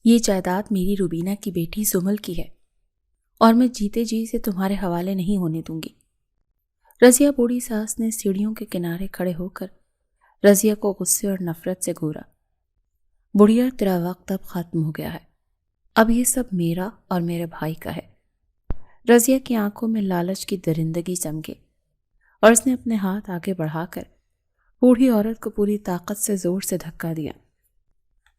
یہ جائیداد میری روبینہ کی بیٹی زمل کی ہے اور میں جیتے جی سے تمہارے حوالے نہیں ہونے دوں گی۔ رضیہ بوڑھی ساس نے سیڑھیوں کے کنارے کھڑے ہو کر رضیہ کو غصے اور نفرت سے گھورا۔ بڑھیا، تیرا وقت اب ختم ہو گیا ہے، اب یہ سب میرا اور میرے بھائی کا ہے۔ رضیہ کی آنکھوں میں لالچ کی درندگی چمکے اور اس نے اپنے ہاتھ آگے بڑھا کر بوڑھی عورت کو پوری طاقت سے زور سے دھکا دیا۔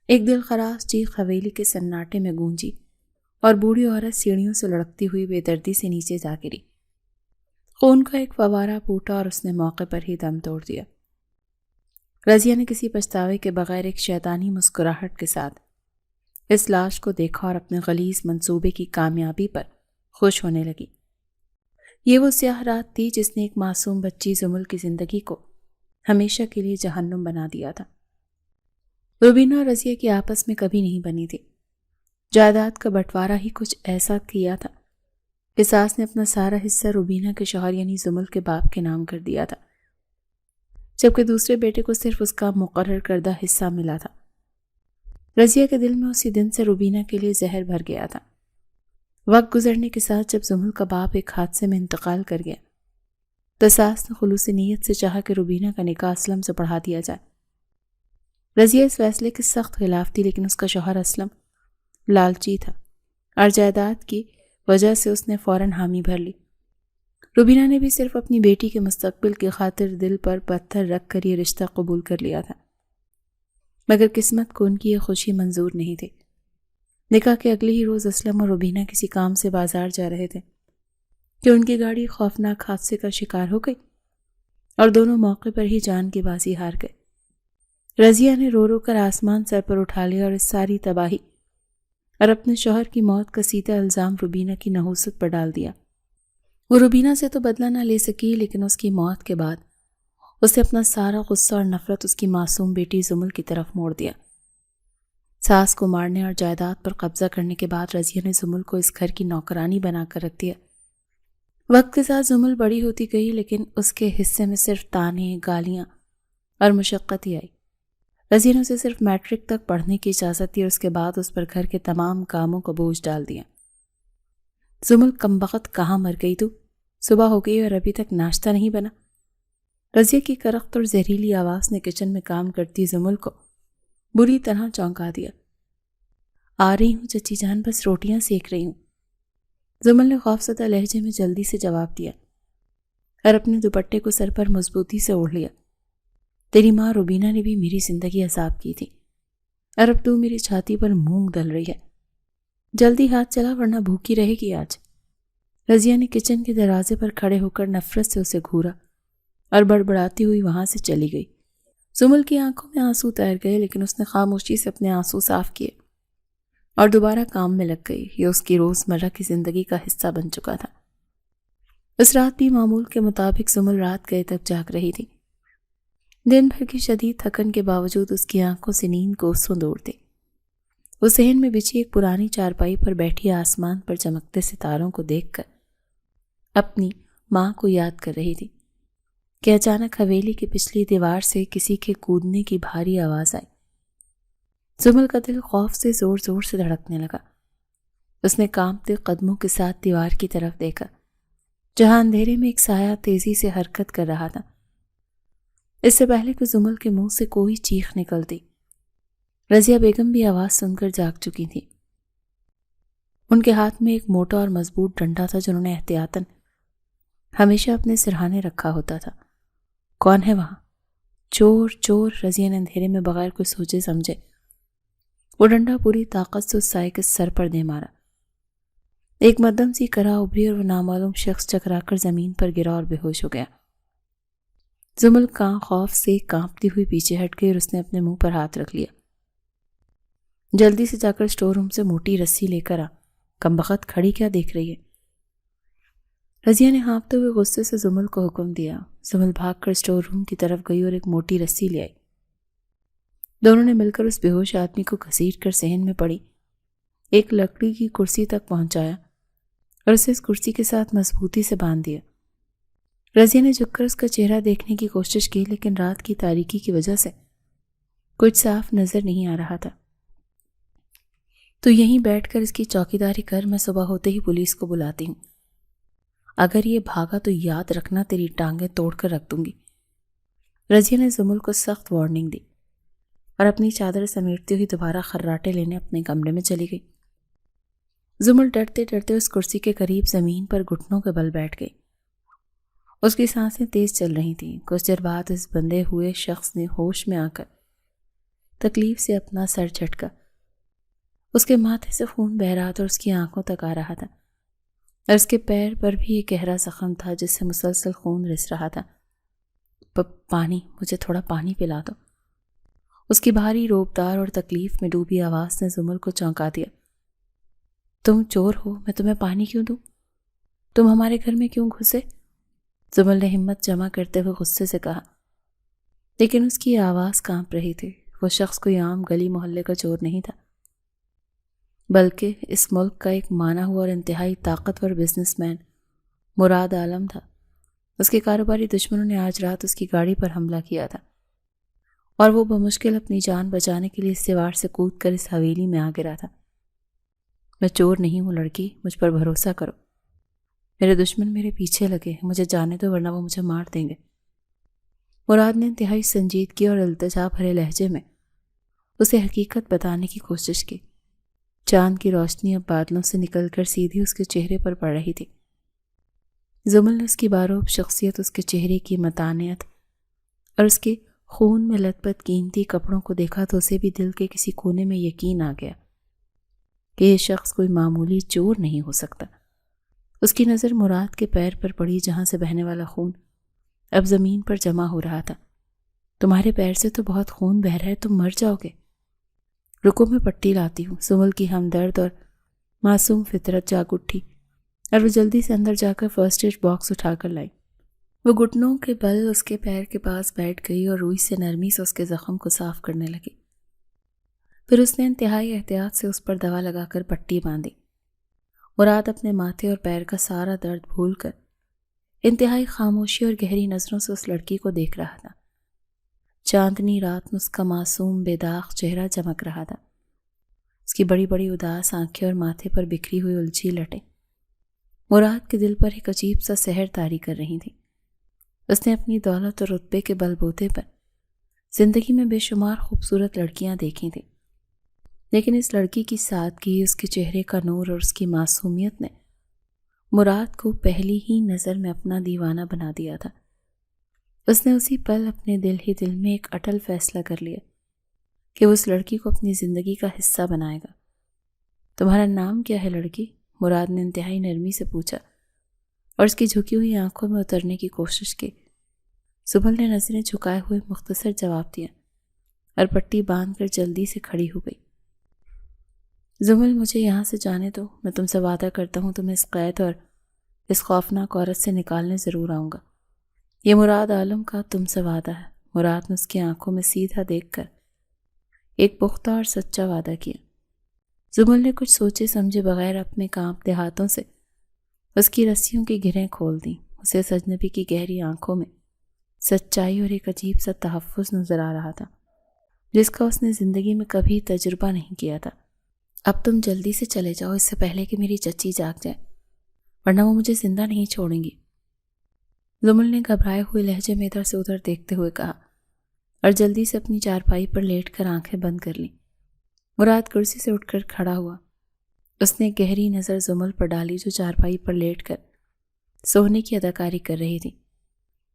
ایک دل خراش چیخ حویلی کے سناٹے میں گونجی اور بوڑھی عورت سیڑھیوں سے لڑکتی ہوئی بے دردی سے نیچے جا گری۔ خون کا ایک فوارہ پھوٹا اور اس نے موقع پر ہی دم توڑ دیا۔ رضیہ نے کسی پچھتاوے کے بغیر ایک شیطانی مسکراہٹ کے ساتھ اس لاش کو دیکھا اور اپنے غلیظ منصوبے کی کامیابی پر خوش ہونے لگی۔ یہ وہ سیاہ رات تھی جس نے ایک معصوم بچی زمل کی زندگی کو ہمیشہ کے لیے جہنم بنا دیا تھا۔ روبینہ اور رضیہ کی آپس میں کبھی نہیں بنی تھی۔ جائیداد کا بٹوارا ہی کچھ ایسا کیا تھا کہ ساس نے اپنا سارا حصہ روبینہ کے شوہر یعنی زمل کے باپ کے نام کر دیا تھا، جبکہ دوسرے بیٹے کو صرف اس کا مقرر کردہ حصہ ملا تھا۔ رضیہ کے دل میں اسی دن سے روبینہ کے لیے زہر بھر گیا تھا۔ وقت گزرنے کے ساتھ جب زمل کا باپ ایک حادثے میں انتقال کر گیا تو ساس نے خلوص نیت سے چاہا کہ روبینہ کا نکاح اسلم سے پڑھا دیا جائے۔ رضیہ اس فیصلے کے سخت خلاف تھی، لیکن اس کا شوہر اسلم لالچی تھا اور جائیداد کی وجہ سے اس نے فوراً حامی بھر لی۔ روبینہ نے بھی صرف اپنی بیٹی کے مستقبل کی خاطر دل پر پتھر رکھ کر یہ رشتہ قبول کر لیا تھا، مگر قسمت کو ان کی یہ خوشی منظور نہیں تھی۔ نکاح کے اگلے ہی روز اسلم اور روبینہ کسی کام سے بازار جا رہے تھے کہ ان کی گاڑی خوفناک حادثے کا شکار ہو گئی اور دونوں موقع پر ہی جان کی بازی ہار گئے۔ رضیہ نے رو رو کر آسمان سر پر اٹھا لیا اور اس ساری تباہی اور اپنے شوہر کی موت کا سیدھا الزام روبینہ کی نحوست پر ڈال دیا۔ وہ روبینہ سے تو بدلہ نہ لے سکی، لیکن اس کی موت کے بعد اسے اپنا سارا غصہ اور نفرت اس کی معصوم بیٹی زمل کی طرف موڑ دیا۔ ساس کو مارنے اور جائیداد پر قبضہ کرنے کے بعد رضیہ نے زمل کو اس گھر کی نوکرانی بنا کر رکھ دیا۔ وقت کے ساتھ زمل بڑی ہوتی گئی، لیکن اس کے حصے میں صرف تانے، گالیاں اور مشقت ہی آئی۔ رضیہ نے اسے صرف میٹرک تک پڑھنے کی اجازت دی اور اس کے بعد اس پر گھر کے تمام کاموں کو بوجھ ڈال دیا۔ زمل، کمبخت، کہاں مر گئی تو؟ صبح ہو گئی اور ابھی تک ناشتہ نہیں بنا۔ رضیہ کی کرخت اور زہریلی آواز نے کچن میں کام کرتی زمل کو بری طرح چونکا دیا۔ آ رہی ہوں چچی جان، بس روٹیاں سیک رہی ہوں، زمل نے خوفزدہ لہجے میں جلدی سے جواب دیا اور اپنے دوپٹے کو سر پر مضبوطی سے اوڑھ لیا۔ تیری ماں روبینہ نے بھی میری زندگی عذاب کی تھی اور اب تو میری چھاتی پر مونگ ڈل رہی ہے۔ جلدی ہاتھ چلا ورنہ بھوکی رہے گی آج۔ رضیہ نے کچن کے دروازے پر کھڑے ہو کر نفرت سے اسے گھورا اور بڑبڑاتی ہوئی وہاں سے چلی گئی۔ زمل کی آنکھوں میں آنسو تیر گئے، لیکن اس نے خاموشی سے اپنے آنسو صاف کیے اور دوبارہ کام میں لگ گئی۔ یہ اس کی روزمرہ کی زندگی کا حصہ بن چکا تھا۔ اس رات بھی معمول کے مطابق زمل رات گئے تک جاگ رہی تھی۔ دن بھر کی شدید تھکن کے باوجود اس کی آنکھوں سے نیند کوسوں دور تھی۔ وہ صحن میں بچھی ایک پرانی چارپائی پر بیٹھی آسمان پر چمکتے ستاروں کو دیکھ کر اپنی ماں کو یاد کر رہی تھی کہ اچانک حویلی کی پچھلی دیوار سے کسی کے کودنے کی بھاری آواز آئی۔ زمل کا دل خوف سے زور زور سے دھڑکنے لگا۔ اس نے کانپتے قدموں کے ساتھ دیوار کی طرف دیکھا، جہاں اندھیرے میں ایک سایہ تیزی سے حرکت کر رہا تھا۔ اس سے پہلے کہ زمل کے منہ سے کوئی چیخ نکلتی، رضیہ بیگم بھی آواز سن کر جاگ چکی تھی۔ ان کے ہاتھ میں ایک موٹا اور مضبوط ڈنڈا تھا جنہوں نے احتیاطاً ہمیشہ اپنے سرہانے رکھا ہوتا تھا۔ کون ہے وہاں؟ چور، چور! رضیہ نے اندھیرے میں بغیر کچھ سوچے سمجھے وہ ڈنڈا پوری طاقت سے اس سائے کے سر پر دے مارا۔ ایک مدھم سی کرا ابھری اور وہ نامعلوم شخص چکرا کر زمین پر گرا اور بے ہوش ہو گیا۔ زمل خوف سے کانپتی ہوئی پیچھے ہٹ گئی اور اس نے اپنے منہ پر ہاتھ رکھ لیا۔ جلدی سے جا کر اسٹور روم سے موٹی رسی لے کر آ، کمبخت کھڑی کیا دیکھ رہی ہے؟ رضیہ نے ہانپتے ہوئے غصے سے زمل کو حکم دیا۔ زمل بھاگ کر اسٹور روم کی طرف گئی اور ایک موٹی رسی لے آئی۔ دونوں نے مل کر اس بے ہوش آدمی کو گھسیٹ کر صحن میں پڑی ایک لکڑی کی کرسی تک پہنچایا اور اسے اس کرسی کے ساتھ مضبوطی سے باندھ دیا۔ رضیہ نے جھک کر اس کا چہرہ دیکھنے کی کوشش کی، لیکن رات کی تاریکی کی وجہ سے کچھ صاف نظر نہیں آ رہا تھا۔ تو یہیں بیٹھ کر اس کی چوکیداری کر، میں صبح ہوتے ہی پولیس کو بلاتی ہوں۔ اگر یہ بھاگا تو یاد رکھنا تیری ٹانگیں توڑ کر رکھ دوں گی۔ رضیہ نے زمل کو سخت وارننگ دی اور اپنی چادر سمیٹتی ہوئی دوبارہ خراٹے لینے اپنے کمرے میں چلی گئی۔ زمل ڈرتے ڈرتے اس کرسی کے قریب زمین پر گھٹنوں کے بل بیٹھ گئی۔ اس کی سانسیں تیز چل رہی تھیں۔ کچھ دیر بعد اس بندھے ہوئے شخص نے ہوش میں آ کر تکلیف سے اپنا سر جھٹکا۔ اس کے ماتھے سے خون بہہ رہا تھا اور اس کی آنکھوں تک آ رہا تھا، اور اس کے پیر پر بھی ایک گہرا زخم تھا جس سے مسلسل خون رس رہا تھا۔ پانی، مجھے تھوڑا پانی پلا دو۔ اس کی بھاری روبدار اور تکلیف میں ڈوبی آواز نے زمل کو چونکا دیا۔ تم چور ہو، میں تمہیں پانی کیوں دوں؟ تم ہمارے گھر میں کیوں گھسے؟ زمل نے ہمت جمع کرتے ہوئے غصے سے کہا، لیکن اس کی آواز کانپ رہی تھی۔ وہ شخص کوئی عام گلی محلے کا چور نہیں تھا، بلکہ اس ملک کا ایک مانا ہوا اور انتہائی طاقتور بزنس مین مراد عالم تھا۔ اس کے کاروباری دشمنوں نے آج رات اس کی گاڑی پر حملہ کیا تھا اور وہ بمشکل اپنی جان بچانے کے لیے اس دیوار سے کود کر اس حویلی میں آ گرا تھا۔ میں چور نہیں ہوں لڑکی، مجھ پر بھروسہ کرو۔ میرے دشمن میرے پیچھے لگے ہیں، مجھے جانے دو ورنہ وہ مجھے مار دیں گے۔ مراد نے انتہائی سنجیدگی اور التجا بھرے لہجے میں اسے حقیقت بتانے کی کوشش کی۔ چاند کی روشنی اب بادلوں سے نکل کر سیدھی اس کے چہرے پر پڑ رہی تھی۔ زمل نے اس کی باروب شخصیت، اس کے چہرے کی متانیت اور اس کے خون میں لت پت قیمتی کپڑوں کو دیکھا تو اسے بھی دل کے کسی کونے میں یقین آ گیا کہ یہ شخص کوئی معمولی چور نہیں ہو سکتا۔ اس کی نظر مراد کے پیر پر پڑی جہاں سے بہنے والا خون اب زمین پر جمع ہو رہا تھا۔ تمہارے پیر سے تو بہت خون بہہ رہا ہے، تم مر جاؤ گے۔ رکو، میں پٹی لاتی ہوں۔ زمل کی ہمدرد اور معصوم فطرت جاگ اٹھی اور وہ جلدی سے اندر جا کر فرسٹ ایڈ باکس اٹھا کر لائی۔ وہ گھٹنوں کے بل اس کے پیر کے پاس بیٹھ گئی اور روئی سے نرمی سے اس کے زخم کو صاف کرنے لگی۔ پھر اس نے انتہائی احتیاط سے اس پر دوا لگا کر پٹی باندھی۔ مراد اپنے ماتھے اور پیر کا سارا درد بھول کر انتہائی خاموشی اور گہری نظروں سے اس لڑکی کو دیکھ رہا تھا۔ چاندنی رات میں اس کا معصوم بے داغ چہرہ چمک رہا تھا۔ اس کی بڑی بڑی اداس آنکھیں اور ماتھے پر بکھری ہوئی الجھی لٹیں مراد کے دل پر ایک عجیب سا سحر طاری کر رہی تھی۔ اس نے اپنی دولت اور رتبے کے بل بوتے پر زندگی میں بے شمار خوبصورت لڑکیاں دیکھی تھیں، لیکن اس لڑکی کی سادگی، اس کے چہرے کا نور اور اس کی معصومیت نے مراد کو پہلی ہی نظر میں اپنا دیوانہ بنا دیا تھا۔ اس نے اسی پل اپنے دل ہی دل میں ایک اٹل فیصلہ کر لیا کہ وہ اس لڑکی کو اپنی زندگی کا حصہ بنائے گا۔ تمہارا نام کیا ہے لڑکی؟ مراد نے انتہائی نرمی سے پوچھا اور اس کی جھکی ہوئی آنکھوں میں اترنے کی کوشش کی۔ زمل نے نظریں جھکائے ہوئے مختصر جواب دیا اور پٹی باندھ کر جلدی سے کھڑی ہو گئی۔ زمل، مجھے یہاں سے جانے دو۔ میں تم سے وعدہ کرتا ہوں تمہیں اس قید اور اس خوفناک عورت سے نکالنے ضرور آؤں گا۔ یہ مراد عالم کا تم سے وعدہ ہے۔ مراد نے اس کی آنکھوں میں سیدھا دیکھ کر ایک پختہ اور سچا وعدہ کیا۔ زمل نے کچھ سوچے سمجھے بغیر اپنے کانپتے ہاتھوں سے اس کی رسیوں کی گرہیں کھول دیں۔ اسے اس اجنبی کی گہری آنکھوں میں سچائی اور ایک عجیب سا تحفظ نظر آ رہا تھا جس کا اس نے زندگی میں کبھی تجربہ نہیں کیا تھا۔ اب تم جلدی سے چلے جاؤ اس سے پہلے کہ میری چچی جاگ جائے، ورنہ وہ مجھے زندہ نہیں چھوڑیں گی۔ زمل نے گھبرائے ہوئے لہجے میں ادھر سے ادھر دیکھتے ہوئے کہا اور جلدی سے اپنی چارپائی پر لیٹ کر آنکھیں بند کر لیں۔ مراد کرسی سے اٹھ کر کھڑا ہوا۔ اس نے گہری نظر زمل پر ڈالی جو چارپائی پر لیٹ کر سونے کی اداکاری کر رہی تھی،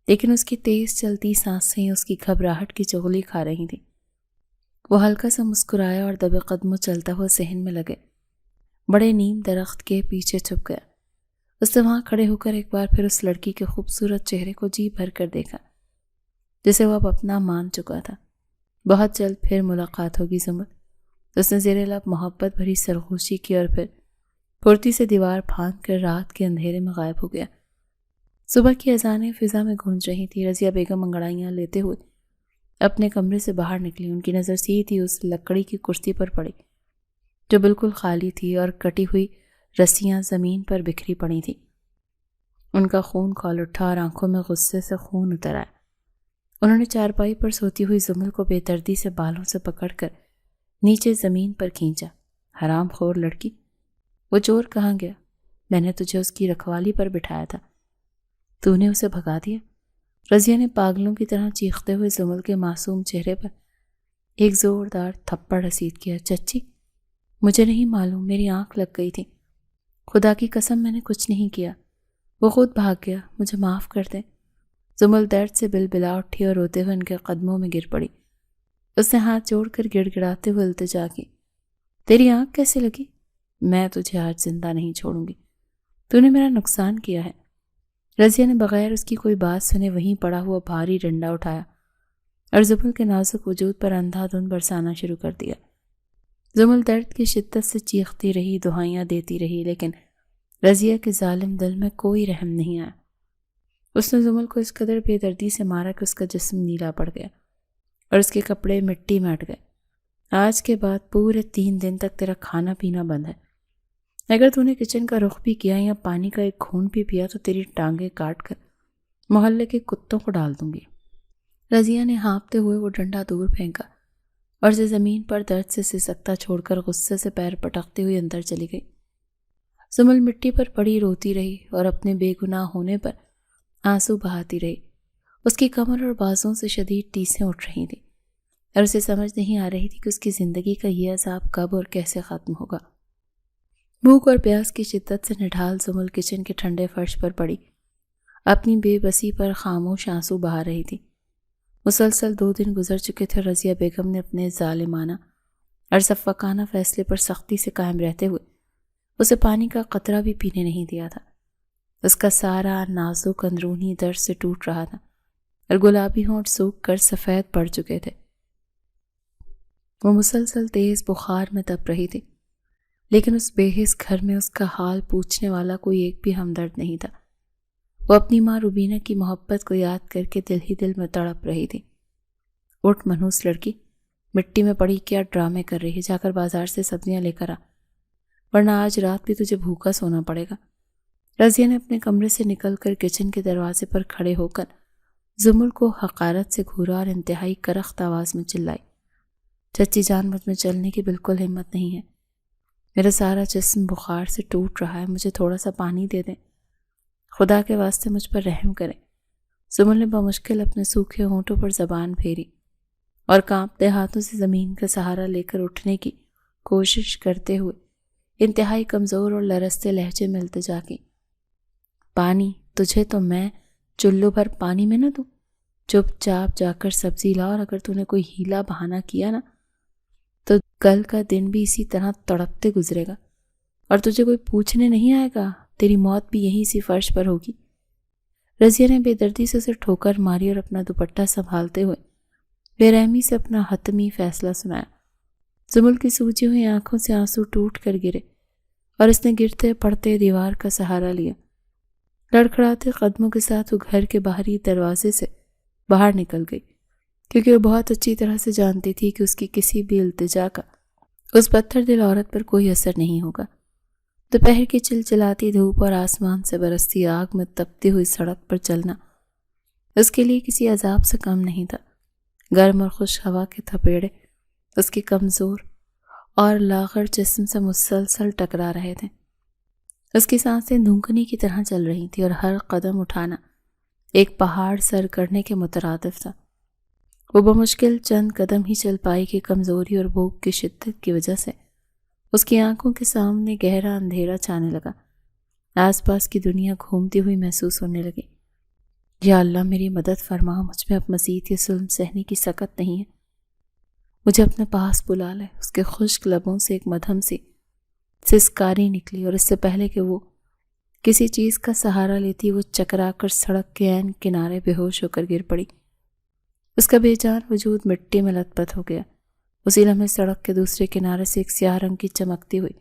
لیکن اس کی تیز چلتی سانسیں اس کی گھبراہٹ کی چغلی کھا رہی تھیں۔ وہ ہلکا سا مسکرایا اور دبے قدموں چلتا ہوا صحن میں لگے بڑے نیم درخت کے پیچھے چھپ گیا۔ اس نے وہاں کھڑے ہو کر ایک بار پھر اس لڑکی کے خوبصورت چہرے کو جی بھر کر دیکھا جسے وہ اب اپنا مان چکا تھا۔ بہت جلد پھر ملاقات ہوگی زمل، اس نے زیر لب محبت بھری سرگوشی کی اور پھر پھرتی سے دیوار پھاند کر رات کے اندھیرے میں غائب ہو گیا۔ صبح کی اذانیں فضا میں گونج رہی تھی۔ رضیہ بیگم انگڑائیاں لیتے ہوئے اپنے کمرے سے باہر نکلی۔ ان کی نظر سیدھی اس لکڑی کی کرسی پر پڑی جو بالکل خالی تھی اور کٹی ہوئی رسیاں زمین پر بکھری پڑی تھیں۔ ان کا خون کھول اٹھا اور آنکھوں میں غصے سے خون اتر آیا۔ انہوں نے چارپائی پر سوتی ہوئی زمل کو بے دردی سے بالوں سے پکڑ کر نیچے زمین پر کھینچا۔ حرام خور لڑکی، وہ چور کہاں گیا؟ میں نے تجھے اس کی رکھوالی پر بٹھایا تھا، تو نے اسے بھگا دیا۔ رضیہ نے پاگلوں کی طرح چیختے ہوئے زمل کے معصوم چہرے پر ایک زوردار تھپڑ رسید کیا۔ چچی، مجھے نہیں معلوم، میری آنکھ لگ گئی تھی، خدا کی قسم میں نے کچھ نہیں کیا، وہ خود بھاگ گیا، مجھے معاف کر دیں۔ زمل درد سے بلبلا اٹھی اور روتے ہوئے ان کے قدموں میں گر پڑی۔ اس نے ہاتھ جوڑ کر گڑ گڑاتے ہوئے التجا کی، تیری آنکھ کیسے لگی؟ میں تجھے آج زندہ نہیں چھوڑوں گی، تو نے میرا نقصان کیا ہے۔ رضیہ نے بغیر اس کی کوئی بات سنے وہیں پڑا ہوا بھاری ڈنڈا اٹھایا اور زمل کے نازک وجود پر اندھا دھند برسانا شروع کر دیا۔ زمل درد کی شدت سے چیختی رہی، دہائیاں دیتی رہی، لیکن رضیہ کے ظالم دل میں کوئی رحم نہیں آیا۔ اس نے زمل کو اس قدر بے دردی سے مارا کہ اس کا جسم نیلا پڑ گیا اور اس کے کپڑے مٹی میں اٹ گئے۔ آج کے بعد پورے 3 دن تک تیرا کھانا پینا بند ہے۔ اگر تو نے کچن کا رخ بھی کیا یا پانی کا ایک گھونٹ بھی پیا تو تیری ٹانگیں کاٹ کر محلے کے کتوں کو ڈال دوں گی۔ رضیہ نے ہانپتے ہوئے وہ ڈنڈا دور پھینکا اور اسے زمین پر درد سے سسکتا چھوڑ کر غصے سے پیر پٹکتے ہوئے اندر چلی گئی۔ زمل مٹی پر پڑی روتی رہی اور اپنے بے گناہ ہونے پر آنسو بہاتی رہی۔ اس کی کمر اور بازوں سے شدید ٹیسیں اٹھ رہی تھیں اور اسے سمجھ نہیں آ رہی تھی کہ اس کی زندگی کا یہ عذاب کب اور کیسے ختم ہوگا۔ بھوک اور پیاس کی شدت سے نڈھال زمل کچن کے ٹھنڈے فرش پر پڑی، اپنی بے بسی پر خاموش آنسو بہا رہی تھی۔ مسلسل 2 دن گزر چکے تھے۔ رضیہ بیگم نے اپنے ظالمانہ اور شفقانہ فیصلے پر سختی سے قائم رہتے ہوئے اسے پانی کا قطرہ بھی پینے نہیں دیا تھا۔ اس کا سارا نازک اندرونی درد سے ٹوٹ رہا تھا اور گلابی ہونٹ سوکھ کر سفید پڑ چکے تھے۔ وہ مسلسل تیز بخار میں تپ رہی تھی، لیکن اس بے حس گھر میں اس کا حال پوچھنے والا کوئی ایک بھی ہمدرد نہیں تھا۔ وہ اپنی ماں روبینہ کی محبت کو یاد کر کے دل ہی دل میں تڑپ رہی تھی۔ اٹھ منحوس لڑکی، مٹی میں پڑی کیا ڈرامے کر رہی ہے؟ جا کر بازار سے سبزیاں لے کر آ، ورنہ آج رات بھی تجھے بھوکا سونا پڑے گا۔ رضیہ نے اپنے کمرے سے نکل کر کچن کے دروازے پر کھڑے ہو کر زمل کو حقارت سے گھورا اور انتہائی کرخت آواز میں چلائی، چچی جان، مجھ میں چلنے کی بالکل ہمت نہیں ہے، میرا سارا جسم بخار سے ٹوٹ رہا ہے، مجھے تھوڑا سا پانی دے دیں، خدا کے واسطے مجھ پر رحم کریں۔ زمل نے بمشکل اپنے سوکھے ہونٹوں پر زبان پھیری اور کانپتے ہاتھوں سے زمین کا سہارا لے کر اٹھنے کی کوشش کرتے ہوئے انتہائی کمزور اور لرزتے لہجے میں التجا کی، پانی تجھے تو میں چلو بھر پانی میں نہ دوں؟ چپ چاپ جا کر سبزی لا، اور اگر تو نے کوئی ہیلا بہانہ کیا نا تو کل کا دن بھی اسی طرح تڑپتے گزرے گا اور تجھے کوئی پوچھنے نہیں آئے گا، تیری موت بھی یہیں سی فرش پر ہوگی۔ رضیہ نے بے دردی سے اسے ٹھوکر ماری اور اپنا دوپٹہ سنبھالتے ہوئے بے رحمی سے اپنا حتمی فیصلہ سنایا۔ زمل کی سوجی ہوئی آنکھوں سے آنسو ٹوٹ کر گرے اور اس نے گرتے پڑتے دیوار کا سہارا لیا۔ لڑکھڑاتے قدموں کے ساتھ وہ گھر کے باہری دروازے سے باہر نکل گئی، کیونکہ وہ بہت اچھی طرح سے جانتی تھی کہ اس کی کسی بھی التجا کا اس پتھر دل عورت پر کوئی اثر نہیں ہوگا۔ دوپہر کی چلچلاتی دھوپ اور آسمان سے برستی آگ میں تپتی ہوئی سڑک پر چلنا اس کے لیے کسی عذاب سے کم نہیں تھا۔ گرم اور خشک ہوا کے تھپیڑے اس کے کمزور اور لاغر جسم سے مسلسل ٹکرا رہے تھے۔ اس کی سانسیں دھونکنے کی طرح چل رہی تھی اور ہر قدم اٹھانا ایک پہاڑ سر کرنے کے مترادف تھا۔ وہ بمشکل چند قدم ہی چل پائی کہ کمزوری اور بھوک کی شدت کی وجہ سے اس کی آنکھوں کے سامنے گہرا اندھیرا چھانے لگا۔ آس پاس کی دنیا گھومتی ہوئی محسوس ہونے لگی۔ یا اللہ میری مدد فرما، مجھ میں اب مزید یہ ظلم سہنے کی سکت نہیں ہے، مجھے اپنے پاس بلا لے۔ اس کے خشک لبوں سے ایک مدھم سی سسکاری نکلی اور اس سے پہلے کہ وہ کسی چیز کا سہارا لیتی وہ چکرا کر سڑک کے عین کنارے بے ہوش ہو کر گر پڑی۔ اس کا بے جان وجود مٹی میں لت پت ہو گیا۔ اسی لمحے سڑک کے دوسرے کنارے سے ایک سیاہ رنگ کی چمکتی ہوئی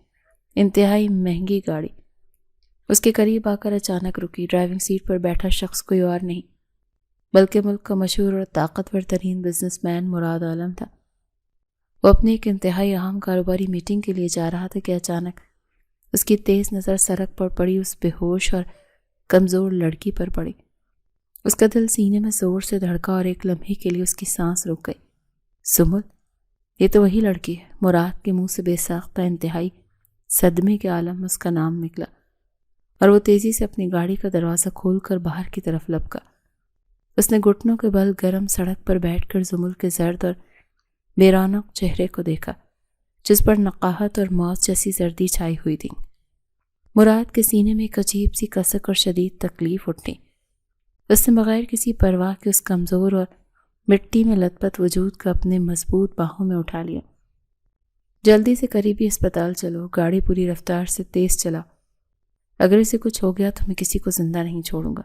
انتہائی مہنگی گاڑی اس کے قریب آ کر اچانک رکی۔ ڈرائیونگ سیٹ پر بیٹھا شخص کوئی اور نہیں بلکہ ملک کا مشہور اور طاقتور ترین بزنس مین مراد عالم تھا۔ وہ اپنی ایک انتہائی اہم کاروباری میٹنگ کے لیے جا رہا تھا کہ اچانک اس کی تیز نظر سڑک پر پڑی اس بے ہوش اور کمزور لڑکی پر پڑی۔ اس کا دل سینے میں زور سے دھڑکا اور ایک لمحے کے لیے اس کی سانس رک گئی۔ زمل، یہ تو وہی لڑکی ہے۔ مراد کے منہ سے بے ساختہ انتہائی صدمے کے عالم میں اس کا نام نکلا اور وہ تیزی سے اپنی گاڑی کا دروازہ کھول کر باہر کی طرف لپکا۔ اس نے گھٹنوں کے بل گرم سڑک پر بیٹھ کر زمل کے زرد اور بے رونق چہرے کو دیکھا جس پر نقاہت اور موت جیسی زردی چھائی ہوئی تھی۔ مراد کے سینے میں ایک عجیب سی کسک اور شدید تکلیف اٹھی۔ اس نے بغیر کسی پرواہ کے اس کمزور اور مٹی میں لت پت وجود کو اپنے مضبوط باہوں میں اٹھا لیا۔ جلدی سے قریبی اسپتال چلو، گاڑی پوری رفتار سے تیز چلا، اگر اسے کچھ ہو گیا تو میں کسی کو زندہ نہیں چھوڑوں گا۔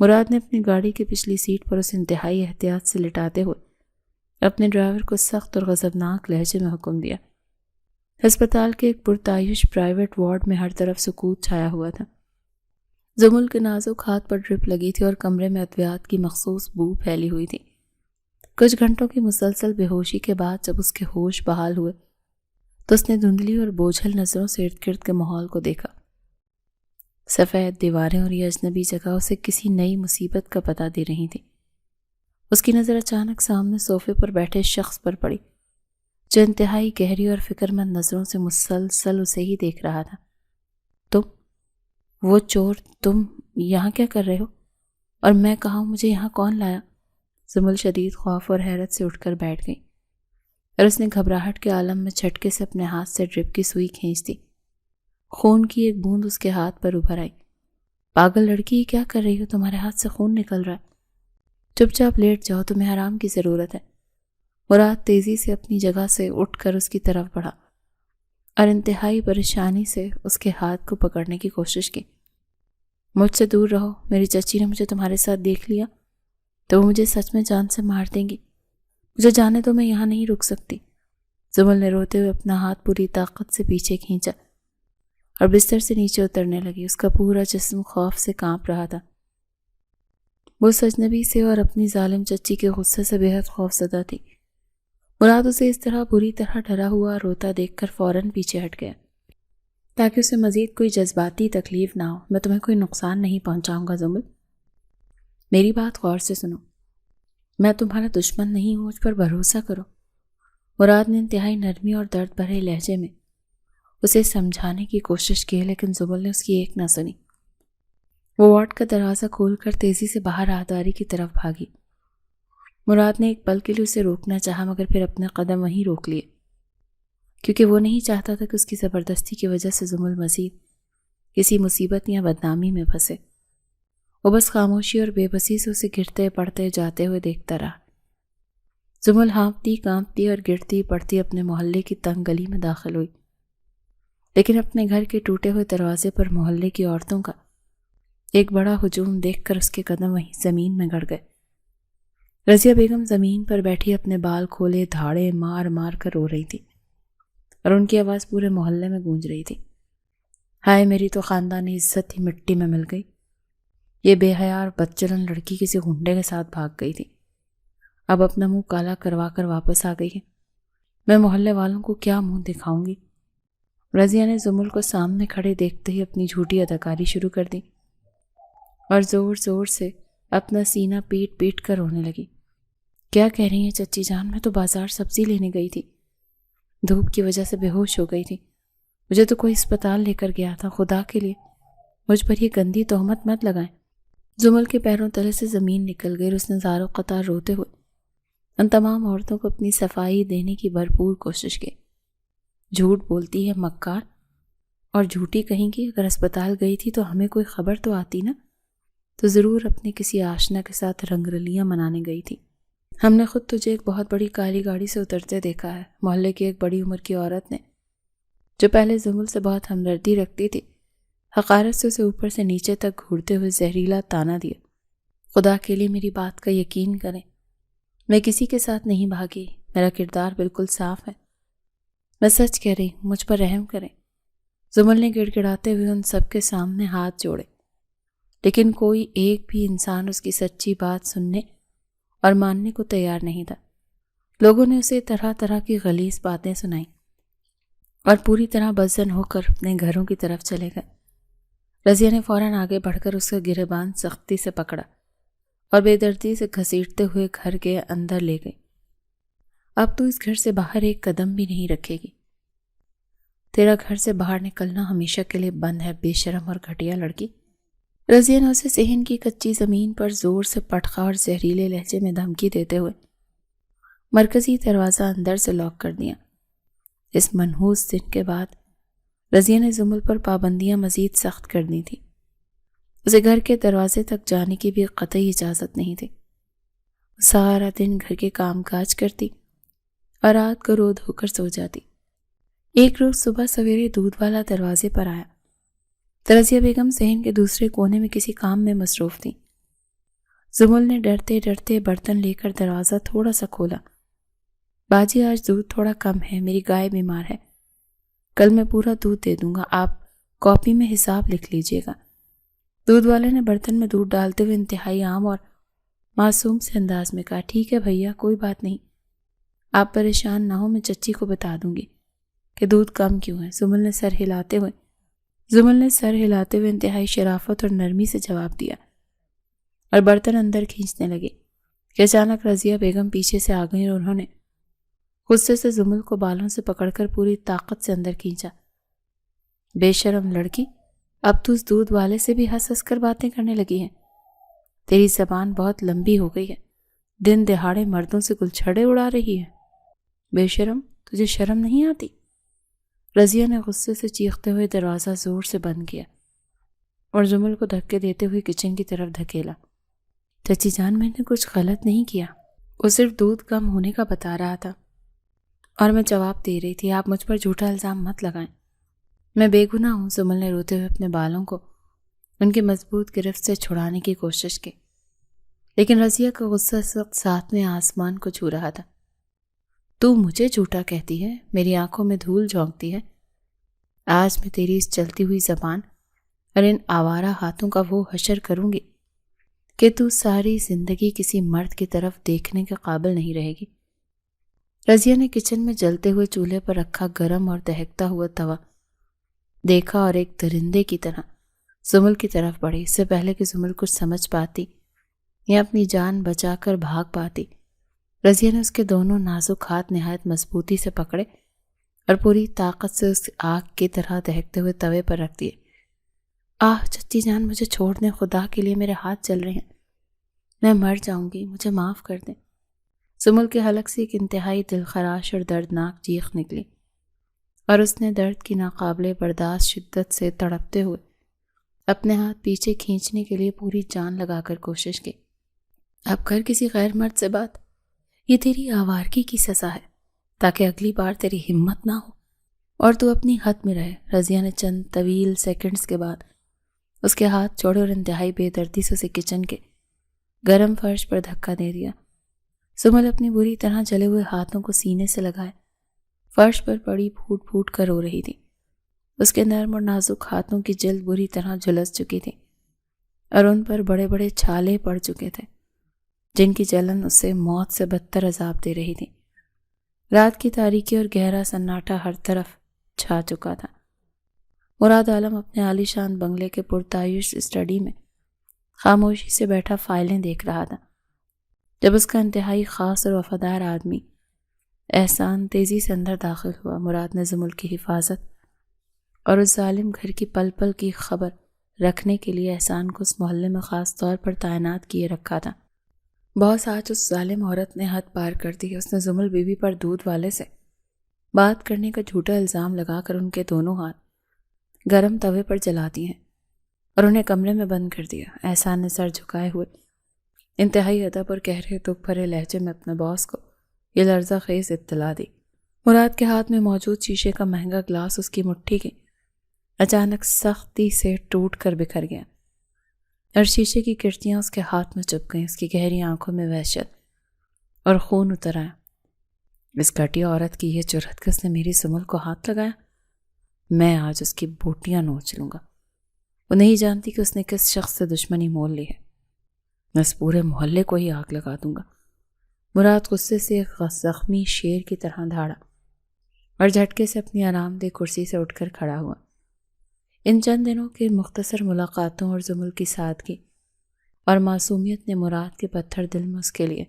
مراد نے اپنی گاڑی کی پچھلی سیٹ پر اسے انتہائی احتیاط سے لٹاتے ہوئے اپنے ڈرائیور کو سخت اور غضبناک لہجے میں حکم دیا۔ ہسپتال کے ایک پرتعیش پرائیویٹ وارڈ میں ہر طرف سکوت چھایا ہوا تھا۔ زمل کے نازک ہاتھ پر ڈرپ لگی تھی اور کمرے میں ادویات کی مخصوص بو پھیلی ہوئی تھی۔ کچھ گھنٹوں کی مسلسل بے ہوشی کے بعد جب اس کے ہوش بحال ہوئے تو اس نے دھندلی اور بوجھل نظروں سے ارد گرد کے ماحول کو دیکھا۔ سفید دیواریں اور یہ اجنبی جگہ اسے کسی نئی مصیبت کا پتہ دے رہی تھی۔ اس کی نظر اچانک سامنے صوفے پر بیٹھے شخص پر پڑی جو انتہائی گہری اور فکر مند نظروں سے مسلسل اسے ہی دیکھ رہا تھا۔ تم وہ چور، تم یہاں کیا کر رہے ہو؟ اور میں کہا ہوں مجھے یہاں کون لایا؟ زمل شدید خوف اور حیرت سے اٹھ کر بیٹھ گئی اور اس نے گھبراہٹ کے عالم میں جھٹکے سے اپنے ہاتھ سے ڈرپ کی سوئی کھینچ دی۔ خون کی ایک بوند اس کے ہاتھ پر ابھر آئی۔ پاگل لڑکی، کیا کر رہی ہو؟ تمہارے ہاتھ سے خون نکل رہا ہے۔ چپ چاپ لیٹ جاؤ، تمہیں آرام کی ضرورت ہے۔ مراد تیزی سے اپنی جگہ سے اٹھ کر اس کی طرف بڑھا اور انتہائی پریشانی سے اس کے ہاتھ کو پکڑنے کی کوشش کی۔ مجھ سے دور رہو، میری چچی نے مجھے تمہارے ساتھ دیکھ لیا تو وہ مجھے سچ میں جان سے مار دیں گی۔ مجھے جانے تو میں یہاں نہیں رک سکتی۔ زمل نے روتے ہوئے اپنا ہاتھ پوری طاقت سے پیچھے کھینچا اور بستر سے نیچے اترنے لگی۔ اس کا پورا جسم خوف سے کانپ رہا تھا۔ وہ اجنبی سے اور اپنی ظالم چچی کے غصے سے بے حد خوف زدہ تھی۔ مراد اسے اس طرح بری طرح ڈرا ہوا روتا دیکھ کر فوراً پیچھے ہٹ گیا تاکہ اسے مزید کوئی جذباتی تکلیف نہ ہو۔ میں تمہیں کوئی نقصان نہیں پہنچاؤں گا زمل، میری بات غور سے سنو۔ میں تمہارا دشمن نہیں ہوں، مجھ پر بھروسہ کرو۔ مراد نے انتہائی نرمی اور درد بھرے لہجے میں اسے سمجھانے کی کوشش کی لیکن زمل نے اس کی ایک نہ سنی۔ وہ وارڈ کا دروازہ کھول کر تیزی سے باہر راہداری کی طرف بھاگی۔ مراد نے ایک پل کے لیے اسے روکنا چاہا مگر پھر اپنے قدم وہیں روک لیے کیونکہ وہ نہیں چاہتا تھا کہ اس کی زبردستی کی وجہ سے زمل مزید کسی مصیبت یا بدنامی میں پھنسے۔ وہ بس خاموشی اور بے بسی سے اسے گرتے پڑتے جاتے ہوئے دیکھتا رہا۔ زمل ہانپتی کانپتی اور گرتی پڑتی اپنے محلے کی تنگ گلی میں داخل ہوئی لیکن اپنے گھر کے ٹوٹے ہوئے دروازے پر محلے کی عورتوں کا ایک بڑا ہجوم دیکھ کر اس کے قدم وہیں زمین میں گڑ گئے۔ رضیہ بیگم زمین پر بیٹھی اپنے بال کھولے دھاڑے مار مار کر رو رہی تھی اور ان کی آواز پورے محلے میں گونج رہی تھی۔ ہائے میری تو خاندانی عزت ہی مٹی میں مل گئی۔ یہ بے حیا اور بدچلن لڑکی کسی گنڈے کے ساتھ بھاگ گئی تھی، اب اپنا منہ کالا کروا کر واپس آ گئی ہے۔ میں محلے والوں کو کیا منہ دکھاؤں گی؟ رضیہ نے زمل کو سامنے کھڑے دیکھتے ہی اپنی جھوٹی اداکاری شروع کر دی اور زور زور سے اپنا سینہ پیٹ پیٹ کر رونے لگی۔ کیا کہہ رہی ہیں چچی جان؟ میں تو بازار سبزی لینے گئی تھی، دھوپ کی وجہ سے بے ہوش ہو گئی تھی، مجھے تو کوئی اسپتال لے کر گیا تھا۔ خدا کے لیے مجھ پر یہ گندی تہمت مت لگائیں۔ زمل کے پیروں تلے سے زمین نکل گئی اور اس نے زاروں قطار روتے ہوئے ان تمام عورتوں کو اپنی صفائی دینے کی بھرپور کوشش کی۔ جھوٹ بولتی ہے مکار، اور جھوٹی کہیں گی۔ اگر اسپتال گئی تھی تو ہمیں کوئی خبر تو آتی نا، تو ضرور اپنے کسی آشنا کے ساتھ رنگ رلیاں منانے گئی تھی۔ ہم نے خود تجھے ایک بہت بڑی کالی گاڑی سے اترتے دیکھا ہے۔ محلے کی ایک بڑی عمر کی عورت نے جو پہلے زمل سے بہت ہمدردی رکھتی تھی حقارت سے اسے اوپر سے نیچے تک گھورتے ہوئے زہریلا طعنہ دیا۔ خدا کے لیے میری بات کا یقین کریں، میں کسی کے ساتھ نہیں بھاگی، میرا کردار بالکل صاف ہے، میں سچ کہہ رہی ہوں، مجھ پر رحم کریں۔ زمل نے گڑ گڑاتے ہوئے ان سب کے سامنے ہاتھ جوڑے لیکن کوئی ایک بھی انسان اس کی سچی بات سننے اور ماننے کو تیار نہیں تھا۔ لوگوں نے اسے طرح طرح کی غلیظ باتیں سنائیں اور پوری طرح بدظن ہو کر اپنے گھروں کی طرف چلے گئے۔ رضیہ نے فوراً آگے بڑھ کر اس کا گریبان سختی سے پکڑا اور بے دردی سے گھسیٹتے ہوئے گھر کے اندر لے گئی۔ اب تو اس گھر سے باہر ایک قدم بھی نہیں رکھے گی۔ تیرا گھر سے باہر نکلنا ہمیشہ کے لیے بند ہے، بے شرم اور گھٹیا لڑکی۔ رضیہ نے اسے صحن کی کچی زمین پر زور سے پٹخا اور زہریلے لہجے میں دھمکی دیتے ہوئے مرکزی دروازہ اندر سے لاک کر دیا۔ اس منحوس دن کے بعد رضیہ نے زمل پر پابندیاں مزید سخت کر دی تھی۔ اسے گھر کے دروازے تک جانے کی بھی قطعی اجازت نہیں تھی۔ سارا دن گھر کے کام کاج کرتی اور رات کو رو دھو کر سو جاتی۔ ایک روز صبح سویرے دودھ والا دروازے پر آیا۔ رضیہ بیگم صحن کے دوسرے کونے میں کسی کام میں مصروف تھی۔ زمل نے ڈرتے ڈرتے برتن لے کر دروازہ تھوڑا سا کھولا۔ باجی آج دودھ تھوڑا کم ہے، میری گائے بیمار ہے، کل میں پورا دودھ دے دوں گا، آپ کاپی میں حساب لکھ لیجئے گا۔ دودھ والے نے برتن میں دودھ ڈالتے ہوئے انتہائی عام اور معصوم سے انداز میں کہا، ٹھیک ہے بھیا، کوئی بات نہیں، آپ پریشان نہ ہو، میں چچی کو بتا دوں گی کہ دودھ کم کیوں ہے۔ زمل نے سر ہلاتے ہوئے انتہائی شرافت اور نرمی سے جواب دیا اور برتن اندر کھینچنے لگے کہ اچانک رضیہ بیگم پیچھے سے آ گئی اور انہوں نے غصے سے زمل کو بالوں سے پکڑ کر پوری طاقت سے اندر کھینچا۔ بے شرم لڑکی، اب تو اس دودھ والے سے بھی ہنس ہنس کر باتیں کرنے لگی ہے، تیری زبان بہت لمبی ہو گئی ہے، دن دہاڑے مردوں سے گلچھڑے اڑا رہی ہے، بے شرم، تجھے شرم نہیں آتی؟ رضیہ نے غصے سے چیختے ہوئے دروازہ زور سے بند کیا اور زمل کو دھکے دیتے ہوئے کچن کی طرف دھکیلا۔ چچی جان، میں نے کچھ غلط نہیں کیا، وہ صرف دودھ کم ہونے کا بتا رہا تھا اور میں جواب دے رہی تھی، آپ مجھ پر جھوٹا الزام مت لگائیں، میں بے گناہ ہوں۔ زمل نے روتے ہوئے اپنے بالوں کو ان کی مضبوط گرفت سے چھڑانے کی کوشش کی، لیکن رضیہ کا غصہ اس وقت ساتویں آسمان کو چھو رہا تھا۔ تو مجھے جھوٹا کہتی ہے، میری آنکھوں میں دھول جھونکتی ہے، آج میں تیری اس چلتی ہوئی زبان اور ان آوارہ ہاتھوں کا وہ حشر کروں گی کہ تو ساری زندگی کسی مرد کی طرف دیکھنے کے قابل نہیں رہے گی۔ رضیہ نے کچن میں جلتے ہوئے چولہے پر رکھا گرم اور دہکتا ہوا توا دیکھا اور ایک درندے کی طرح زمل کی طرف بڑھی۔ اس سے پہلے کہ زمل کچھ سمجھ پاتی یا اپنی جان بچا کر بھاگ پاتی، رضیہ نے اس کے دونوں نازک ہاتھ نہایت مضبوطی سے پکڑے اور پوری طاقت سے اس آگ کی طرح دہکتے ہوئے توے پر رکھ دیے۔ چچی جان، مجھے چھوڑ دیں، خدا کے لیے میرے ہاتھ چل رہے ہیں، میں مر جاؤں گی، مجھے معاف کر دیں۔ زمل کے حلق سے ایک انتہائی دلخراش اور دردناک چیخ نکلی اور اس نے درد کی ناقابل برداشت شدت سے تڑپتے ہوئے اپنے ہاتھ پیچھے کھینچنے کے لیے پوری جان لگا کر کوشش کی۔ اب کر کسی غیر مرد سے بات، یہ تیری آوارگی کی سزا ہے، تاکہ اگلی بار تیری ہمت نہ ہو اور تو اپنی حد میں رہے۔ رضیہ نے چند طویل سیکنڈز کے بعد اس کے ہاتھ چھوڑے اور انتہائی بے دردی سے اسے کچن کے گرم فرش پر دھکا دے دیا۔ زمل اپنی بری طرح جلے ہوئے ہاتھوں کو سینے سے لگائے فرش پر پڑی پھوٹ پھوٹ کر رو رہی تھی۔ اس کے نرم اور نازک ہاتھوں کی جلد بری طرح جھلس چکی تھی اور ان پر بڑے بڑے چھالے پڑ چکے تھے جن کی جلن اسے موت سے بدتر عذاب دے رہی تھی۔ رات کی تاریکی اور گہرا سناٹا ہر طرف چھا چکا تھا۔ مراد عالم اپنے عالی شان بنگلے کے پرتعیش اسٹڈی میں خاموشی سے بیٹھا فائلیں دیکھ رہا تھا جب اس کا انتہائی خاص اور وفادار آدمی احسان تیزی سے اندر داخل ہوا۔ مراد نے زمل کی حفاظت اور اس ظالم گھر کی پل پل کی خبر رکھنے کے لیے احسان کو اس محلے میں خاص طور پر تعینات کیے رکھا تھا۔ بہت آج اس ظالم عورت نے حد پار کر دی۔ اس نے زمل بیوی پر دودھ والے سے بات کرنے کا جھوٹا الزام لگا کر ان کے دونوں ہاتھ گرم توے پر جلا دیے اور انہیں کمرے میں بند کر دیا۔ احسان نے سر جھکائے ہوئے انتہائی ادب اور گہرے دکھ بھرے لہجے میں اپنے باس کو یہ لرزہ خیز اطلاع دی۔ مراد کے ہاتھ میں موجود شیشے کا مہنگا گلاس اس کی مٹھی کے اچانک سختی سے ٹوٹ کر بکھر گیا اور شیشے کی کرتیاں اس کے ہاتھ میں چپ گئیں۔ اس کی گہری آنکھوں میں وحشت اور خون اتر آیا۔ اس گھٹیا عورت کی یہ جرأت کہ اس نے میری زمل کو ہاتھ لگایا، میں آج اس کی بوٹیاں نوچ لوں گا۔ وہ نہیں جانتی کہ اس نے کس شخص سے دشمنی مول لی ہے، میں اس پورے محلے کو ہی آگ لگا دوں گا۔ مراد غصے سے ایک زخمی شیر کی طرح دھاڑا اور جھٹکے سے اپنی آرام دہ کرسی سے اٹھ کر کھڑا ہوا۔ ان چند دنوں کی مختصر ملاقاتوں اور زمل کی سادگی اور معصومیت نے مراد کے پتھر دل میں اس کے لیے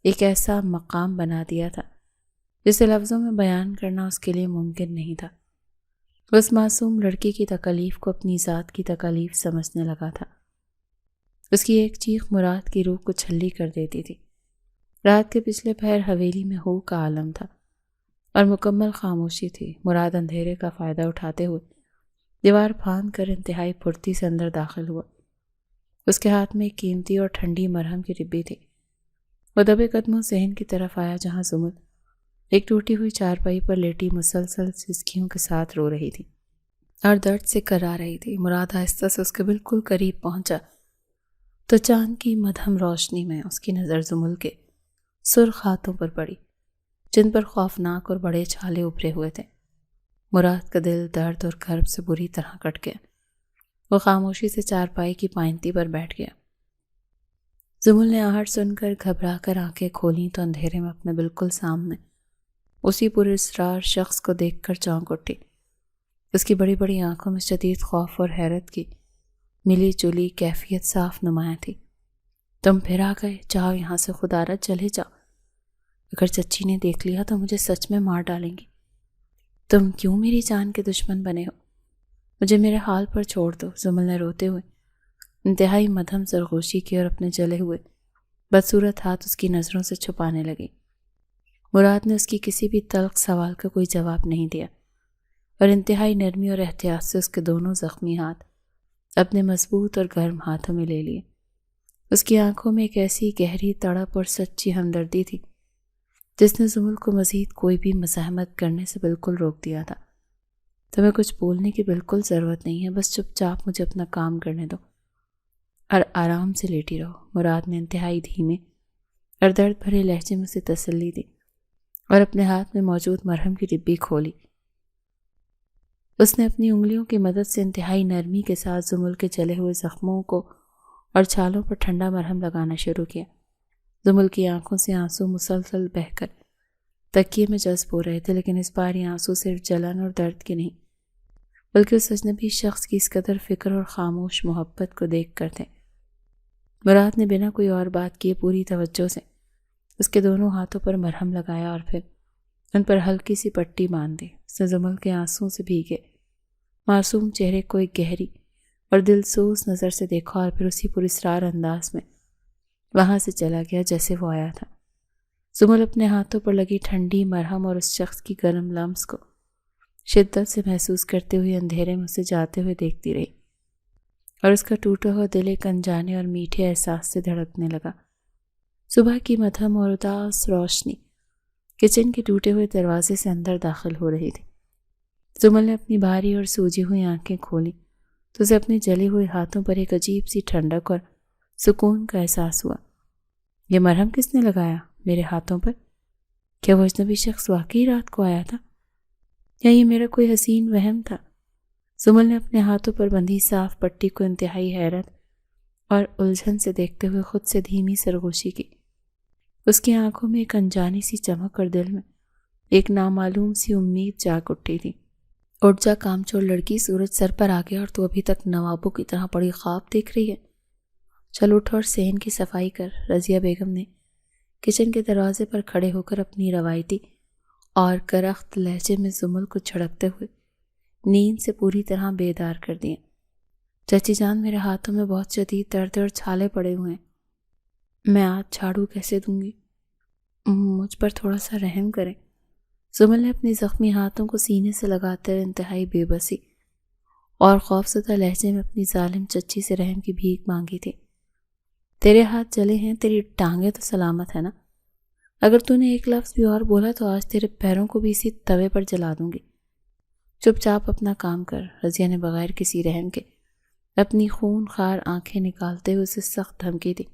ایک ایسا مقام بنا دیا تھا جسے لفظوں میں بیان کرنا اس کے لیے ممکن نہیں تھا۔ اس معصوم لڑکی کی تکالیف کو اپنی ذات کی تکالیف سمجھنے لگا تھا۔ اس کی ایک چیخ مراد کی روح کو چھلی کر دیتی تھی۔ رات کے پچھلے پہر حویلی میں ہو کا عالم تھا اور مکمل خاموشی تھی۔ مراد اندھیرے کا فائدہ اٹھاتے ہوئے دیوار پھاند کر انتہائی پھرتی سے اندر داخل ہوا۔ اس کے ہاتھ میں ایک قیمتی اور ٹھنڈی مرہم کی ڈبی تھی۔ وہ دبے قدموں صحن کی طرف آیا جہاں زمل ایک ٹوٹی ہوئی چارپائی پر لیٹی مسلسل سسکیوں کے ساتھ رو رہی تھی اور درد سے کرا رہی تھی۔ مراد آہستہ سے اس کے بالکل قریب پہنچا تو چاند کی مدھم روشنی میں اس کی نظر زمل کے سرخ ہاتھوں پر پڑی جن پر خوفناک اور بڑے چھالے ابھرے ہوئے تھے۔ مراد کا دل درد اور کرب سے بری طرح کٹ گیا۔ وہ خاموشی سے چارپائی کی پائنتی پر بیٹھ گیا۔ زمل نے آہٹ سن کر گھبرا کر آنکھیں کھولیں تو اندھیرے میں اپنے بالکل سامنے اسی پراسرار شخص کو دیکھ کر چونک اٹھی۔ اس کی بڑی بڑی آنکھوں میں شدید خوف اور حیرت کی ملی جلی کیفیت صاف نمایاں تھی۔ تم پھر آ گئے، جاؤ یہاں سے، خدا را چلے جاؤ، اگر چچی نے دیکھ لیا تو مجھے سچ میں مار ڈالیں گی۔ تم کیوں میری جان کے دشمن بنے ہو؟ مجھے میرے حال پر چھوڑ دو۔ زمل نے روتے ہوئے انتہائی مدھم سرگوشی کی اور اپنے جلے ہوئے بدصورت ہاتھ اس کی نظروں سے چھپانے لگی۔ مراد نے اس کی کسی بھی تلخ سوال کا کوئی جواب نہیں دیا اور انتہائی نرمی اور احتیاط سے اس کے دونوں زخمی ہاتھ اپنے مضبوط اور گرم ہاتھوں میں لے لیے۔ اس کی آنکھوں میں ایک ایسی گہری تڑپ اور سچی ہمدردی تھی جس نے زمل کو مزید کوئی بھی مزاحمت کرنے سے بالکل روک دیا تھا۔ تمہیں کچھ بولنے کی بالکل ضرورت نہیں ہے، بس چپ چاپ مجھے اپنا کام کرنے دو اور آرام سے لیٹی رہو۔ مراد نے انتہائی دھیمے اور درد بھرے لہجے میں اسے تسلی دی اور اپنے ہاتھ میں موجود مرہم کی ڈبی کھولی۔ اس نے اپنی انگلیوں کی مدد سے انتہائی نرمی کے ساتھ زمل کے جلے ہوئے زخموں کو اور چھالوں پر ٹھنڈا مرہم لگانا شروع کیا۔ زمل کی آنکھوں سے آنسو مسلسل بہہ کر تکیے میں جذب ہو رہے تھے، لیکن اس بار یہ آنسو صرف جلن اور درد کے نہیں بلکہ اس اجنبی شخص کی اس قدر فکر اور خاموش محبت کو دیکھ کر تھے۔ مراد نے بنا کوئی اور بات کیے پوری توجہ سے اس کے دونوں ہاتھوں پر مرہم لگایا اور پھر ان پر ہلکی سی پٹی باندھ دی۔ اس نے زمل کے آنسوں سے بھیگے معصوم چہرے کو ایک گہری اور دلسوز نظر سے دیکھا اور پھر اسی پراسرار انداز میں وہاں سے چلا گیا جیسے وہ آیا تھا۔ زمل اپنے ہاتھوں پر لگی ٹھنڈی مرہم اور اس شخص کی گرم لمس کو شدت سے محسوس کرتے ہوئے اندھیرے میں اسے جاتے ہوئے دیکھتی رہی اور اس کا ٹوٹا ہوا دل ایک انجانے اور میٹھے احساس سے دھڑکنے لگا۔ صبح کی مدھم اور اداس روشنی کچن کے ٹوٹے ہوئے دروازے سے اندر داخل ہو رہی تھی۔ زمل نے اپنی بھاری اور سوجی ہوئی آنکھیں کھولیں تو اسے اپنے جلے ہوئے ہاتھوں پر ایک عجیب سی ٹھنڈک اور سکون کا احساس ہوا۔ یہ مرہم کس نے لگایا میرے ہاتھوں پر؟ کیا وہ اجنبی شخص واقعی رات کو آیا تھا یا یہ میرا کوئی حسین وہم تھا؟ زمل نے اپنے ہاتھوں پر بندھی صاف پٹی کو انتہائی حیرت اور الجھن سے دیکھتے ہوئے خود سے دھیمی سرگوشی کی۔ اس کی آنکھوں میں ایک انجانی سی چمک اور دل میں ایک نامعلوم سی امید جاگ اٹھی تھی۔ اٹھ جا کامچور لڑکی، سورج سر پر آ گیا اور تو ابھی تک نوابوں کی طرح بڑی خواب دیکھ رہی ہے۔ چل اٹھ اور صحن کی صفائی کر۔ رضیہ بیگم نے کچن کے دروازے پر کھڑے ہو کر اپنی روایتی اور کرخت لہجے میں زمل کو چھڑکتے ہوئے نیند سے پوری طرح بیدار کر دیا۔ چچی جان، میرے ہاتھوں میں بہت شدید درد اور چھالے پڑے ہوئے ہیں، میں آج جھاڑو کیسے دوں گی؟ مجھ پر تھوڑا سا رحم کریں۔ زمل نے اپنے زخمی ہاتھوں کو سینے سے لگاتے ہوئے انتہائی بے بسی اور خوفزدہ لہجے میں اپنی ظالم چچی سے رحم کی بھیک مانگی تھی۔ تیرے ہاتھ جلے ہیں، تیری ٹانگیں تو سلامت ہے نا؟ اگر تو نے ایک لفظ بھی اور بولا تو آج تیرے پیروں کو بھی اسی توے پر جلا دوں گی۔ چپ چاپ اپنا کام کر۔ رضیہ نے بغیر کسی رحم کے اپنی خون خار آنکھیں نکالتے ہوئے اسے سخت دھمکی دی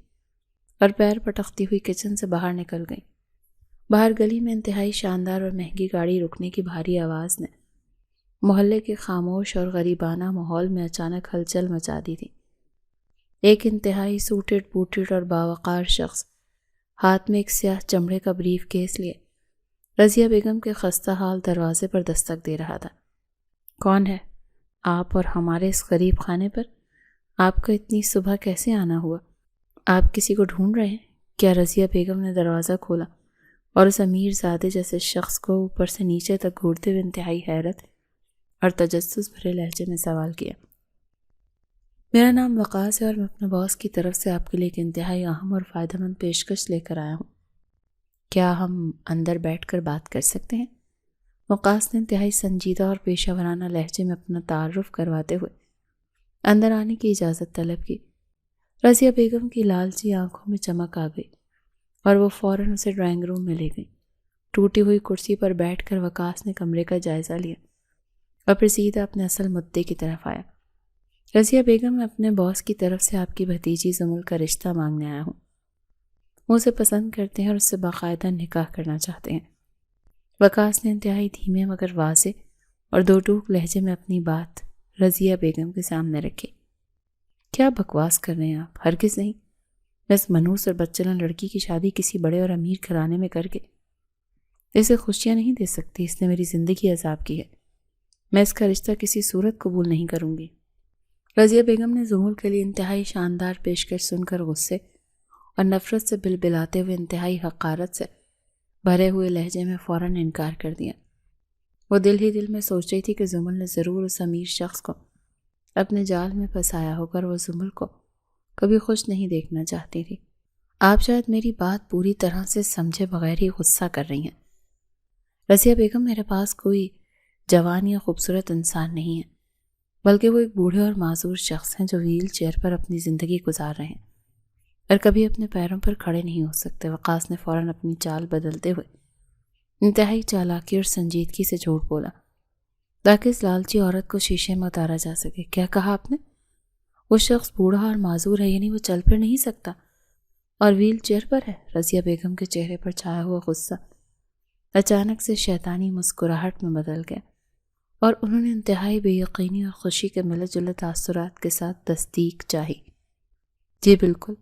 اور پیر پٹکتی ہوئی کچن سے باہر نکل گئی۔ باہر گلی میں انتہائی شاندار اور مہنگی گاڑی رکنے کی بھاری آواز نے محلے کے خاموش اور غریبانہ ماحول میں اچانک ہلچل مچا دی تھی۔ ایک انتہائی سوٹڈ بوٹڈ اور باوقار شخص ہاتھ میں ایک سیاہ چمڑے کا بریف کیس لیے رضیہ بیگم کے خستہ حال دروازے پر دستک دے رہا تھا۔ کون ہے آپ اور ہمارے اس غریب خانے پر آپ کا اتنی صبح کیسے آنا ہوا؟ آپ کسی کو ڈھونڈ رہے ہیں کیا؟ رضیہ بیگم نے دروازہ کھولا اور اس امیر زادے جیسے شخص کو اوپر سے نیچے تک گھورتے ہوئے انتہائی حیرت اور تجسس بھرے لہجے میں سوال کیا۔ میرا نام وقاص ہے اور میں اپنے باس کی طرف سے آپ کے لیے ایک انتہائی اہم اور فائدہ مند پیشکش لے کر آیا ہوں۔ کیا ہم اندر بیٹھ کر بات کر سکتے ہیں؟ وقاص نے انتہائی سنجیدہ اور پیشہ ورانہ لہجے میں اپنا تعارف کرواتے ہوئے اندر آنے کی اجازت طلب کی۔ رضیہ بیگم کی لالچی آنکھوں میں چمک آ گئی اور وہ فوراً اسے ڈرائنگ روم میں لے گئی۔ ٹوٹی ہوئی کرسی پر بیٹھ کر وقاص نے کمرے کا جائزہ لیا اور پھر سیدھا اپنے اصل مدعے کی طرف آیا۔ رضیہ بیگم، میں اپنے باس کی طرف سے آپ کی بھتیجی زمل کا رشتہ مانگنے آیا ہوں۔ وہ اسے پسند کرتے ہیں اور اس سے باقاعدہ نکاح کرنا چاہتے ہیں۔ وقاص نے انتہائی دھیمے مگر واضح اور دو ٹوک لہجے میں اپنی بات رضیہ بیگم کے سامنے رکھی۔ کیا بکواس کر رہے ہیں آپ؟ ہرگز نہیں۔ میں اس منحوس اور بدچلن لڑکی کی شادی کسی بڑے اور امیر گھرانے میں کر کے اسے خوشیاں نہیں دے سکتی۔ اس نے میری زندگی عذاب کی ہے۔ میں اس کا رشتہ کسی صورت قبول نہیں کروں گی۔ رضیہ بیگم نے زمل کے لیے انتہائی شاندار پیشکش سن کر غصے اور نفرت سے بلبلاتے ہوئے انتہائی حقارت سے بھرے ہوئے لہجے میں فوراً انکار کر دیا۔ وہ دل ہی دل میں سوچ رہی تھی کہ زمل نے ضرور اس امیر شخص کو اپنے جال میں پھنسایا ہوگا، وہ زمل کو کبھی خوش نہیں دیکھنا چاہتی تھی۔ آپ شاید میری بات پوری طرح سے سمجھے بغیر ہی غصہ کر رہی ہیں۔ رضیہ بیگم، میرے پاس کوئی جوان یا خوبصورت انسان نہیں ہے، بلکہ وہ ایک بوڑھے اور معذور شخص ہیں جو ویل چیئر پر اپنی زندگی گزار رہے ہیں اور کبھی اپنے پیروں پر کھڑے نہیں ہو سکتے۔ وقاص نے فوراً اپنی چال بدلتے ہوئے انتہائی چالاکی اور سنجیدگی سے جھوٹ بولا تاکہ اس لالچی عورت کو شیشے میں اتارا جا سکے۔ کیا کہا آپ نے؟ وہ شخص بوڑھا اور معذور ہے، یعنی وہ چل پھر نہیں سکتا اور ویل چیئر پر ہے؟ رضیہ بیگم کے چہرے پر چھایا ہوا غصہ اچانک سے شیطانی مسکراہٹ میں بدل گیا اور انہوں نے انتہائی بے یقینی اور خوشی کے ملے جلے تاثرات کے ساتھ تصدیق چاہی۔ جی بالکل،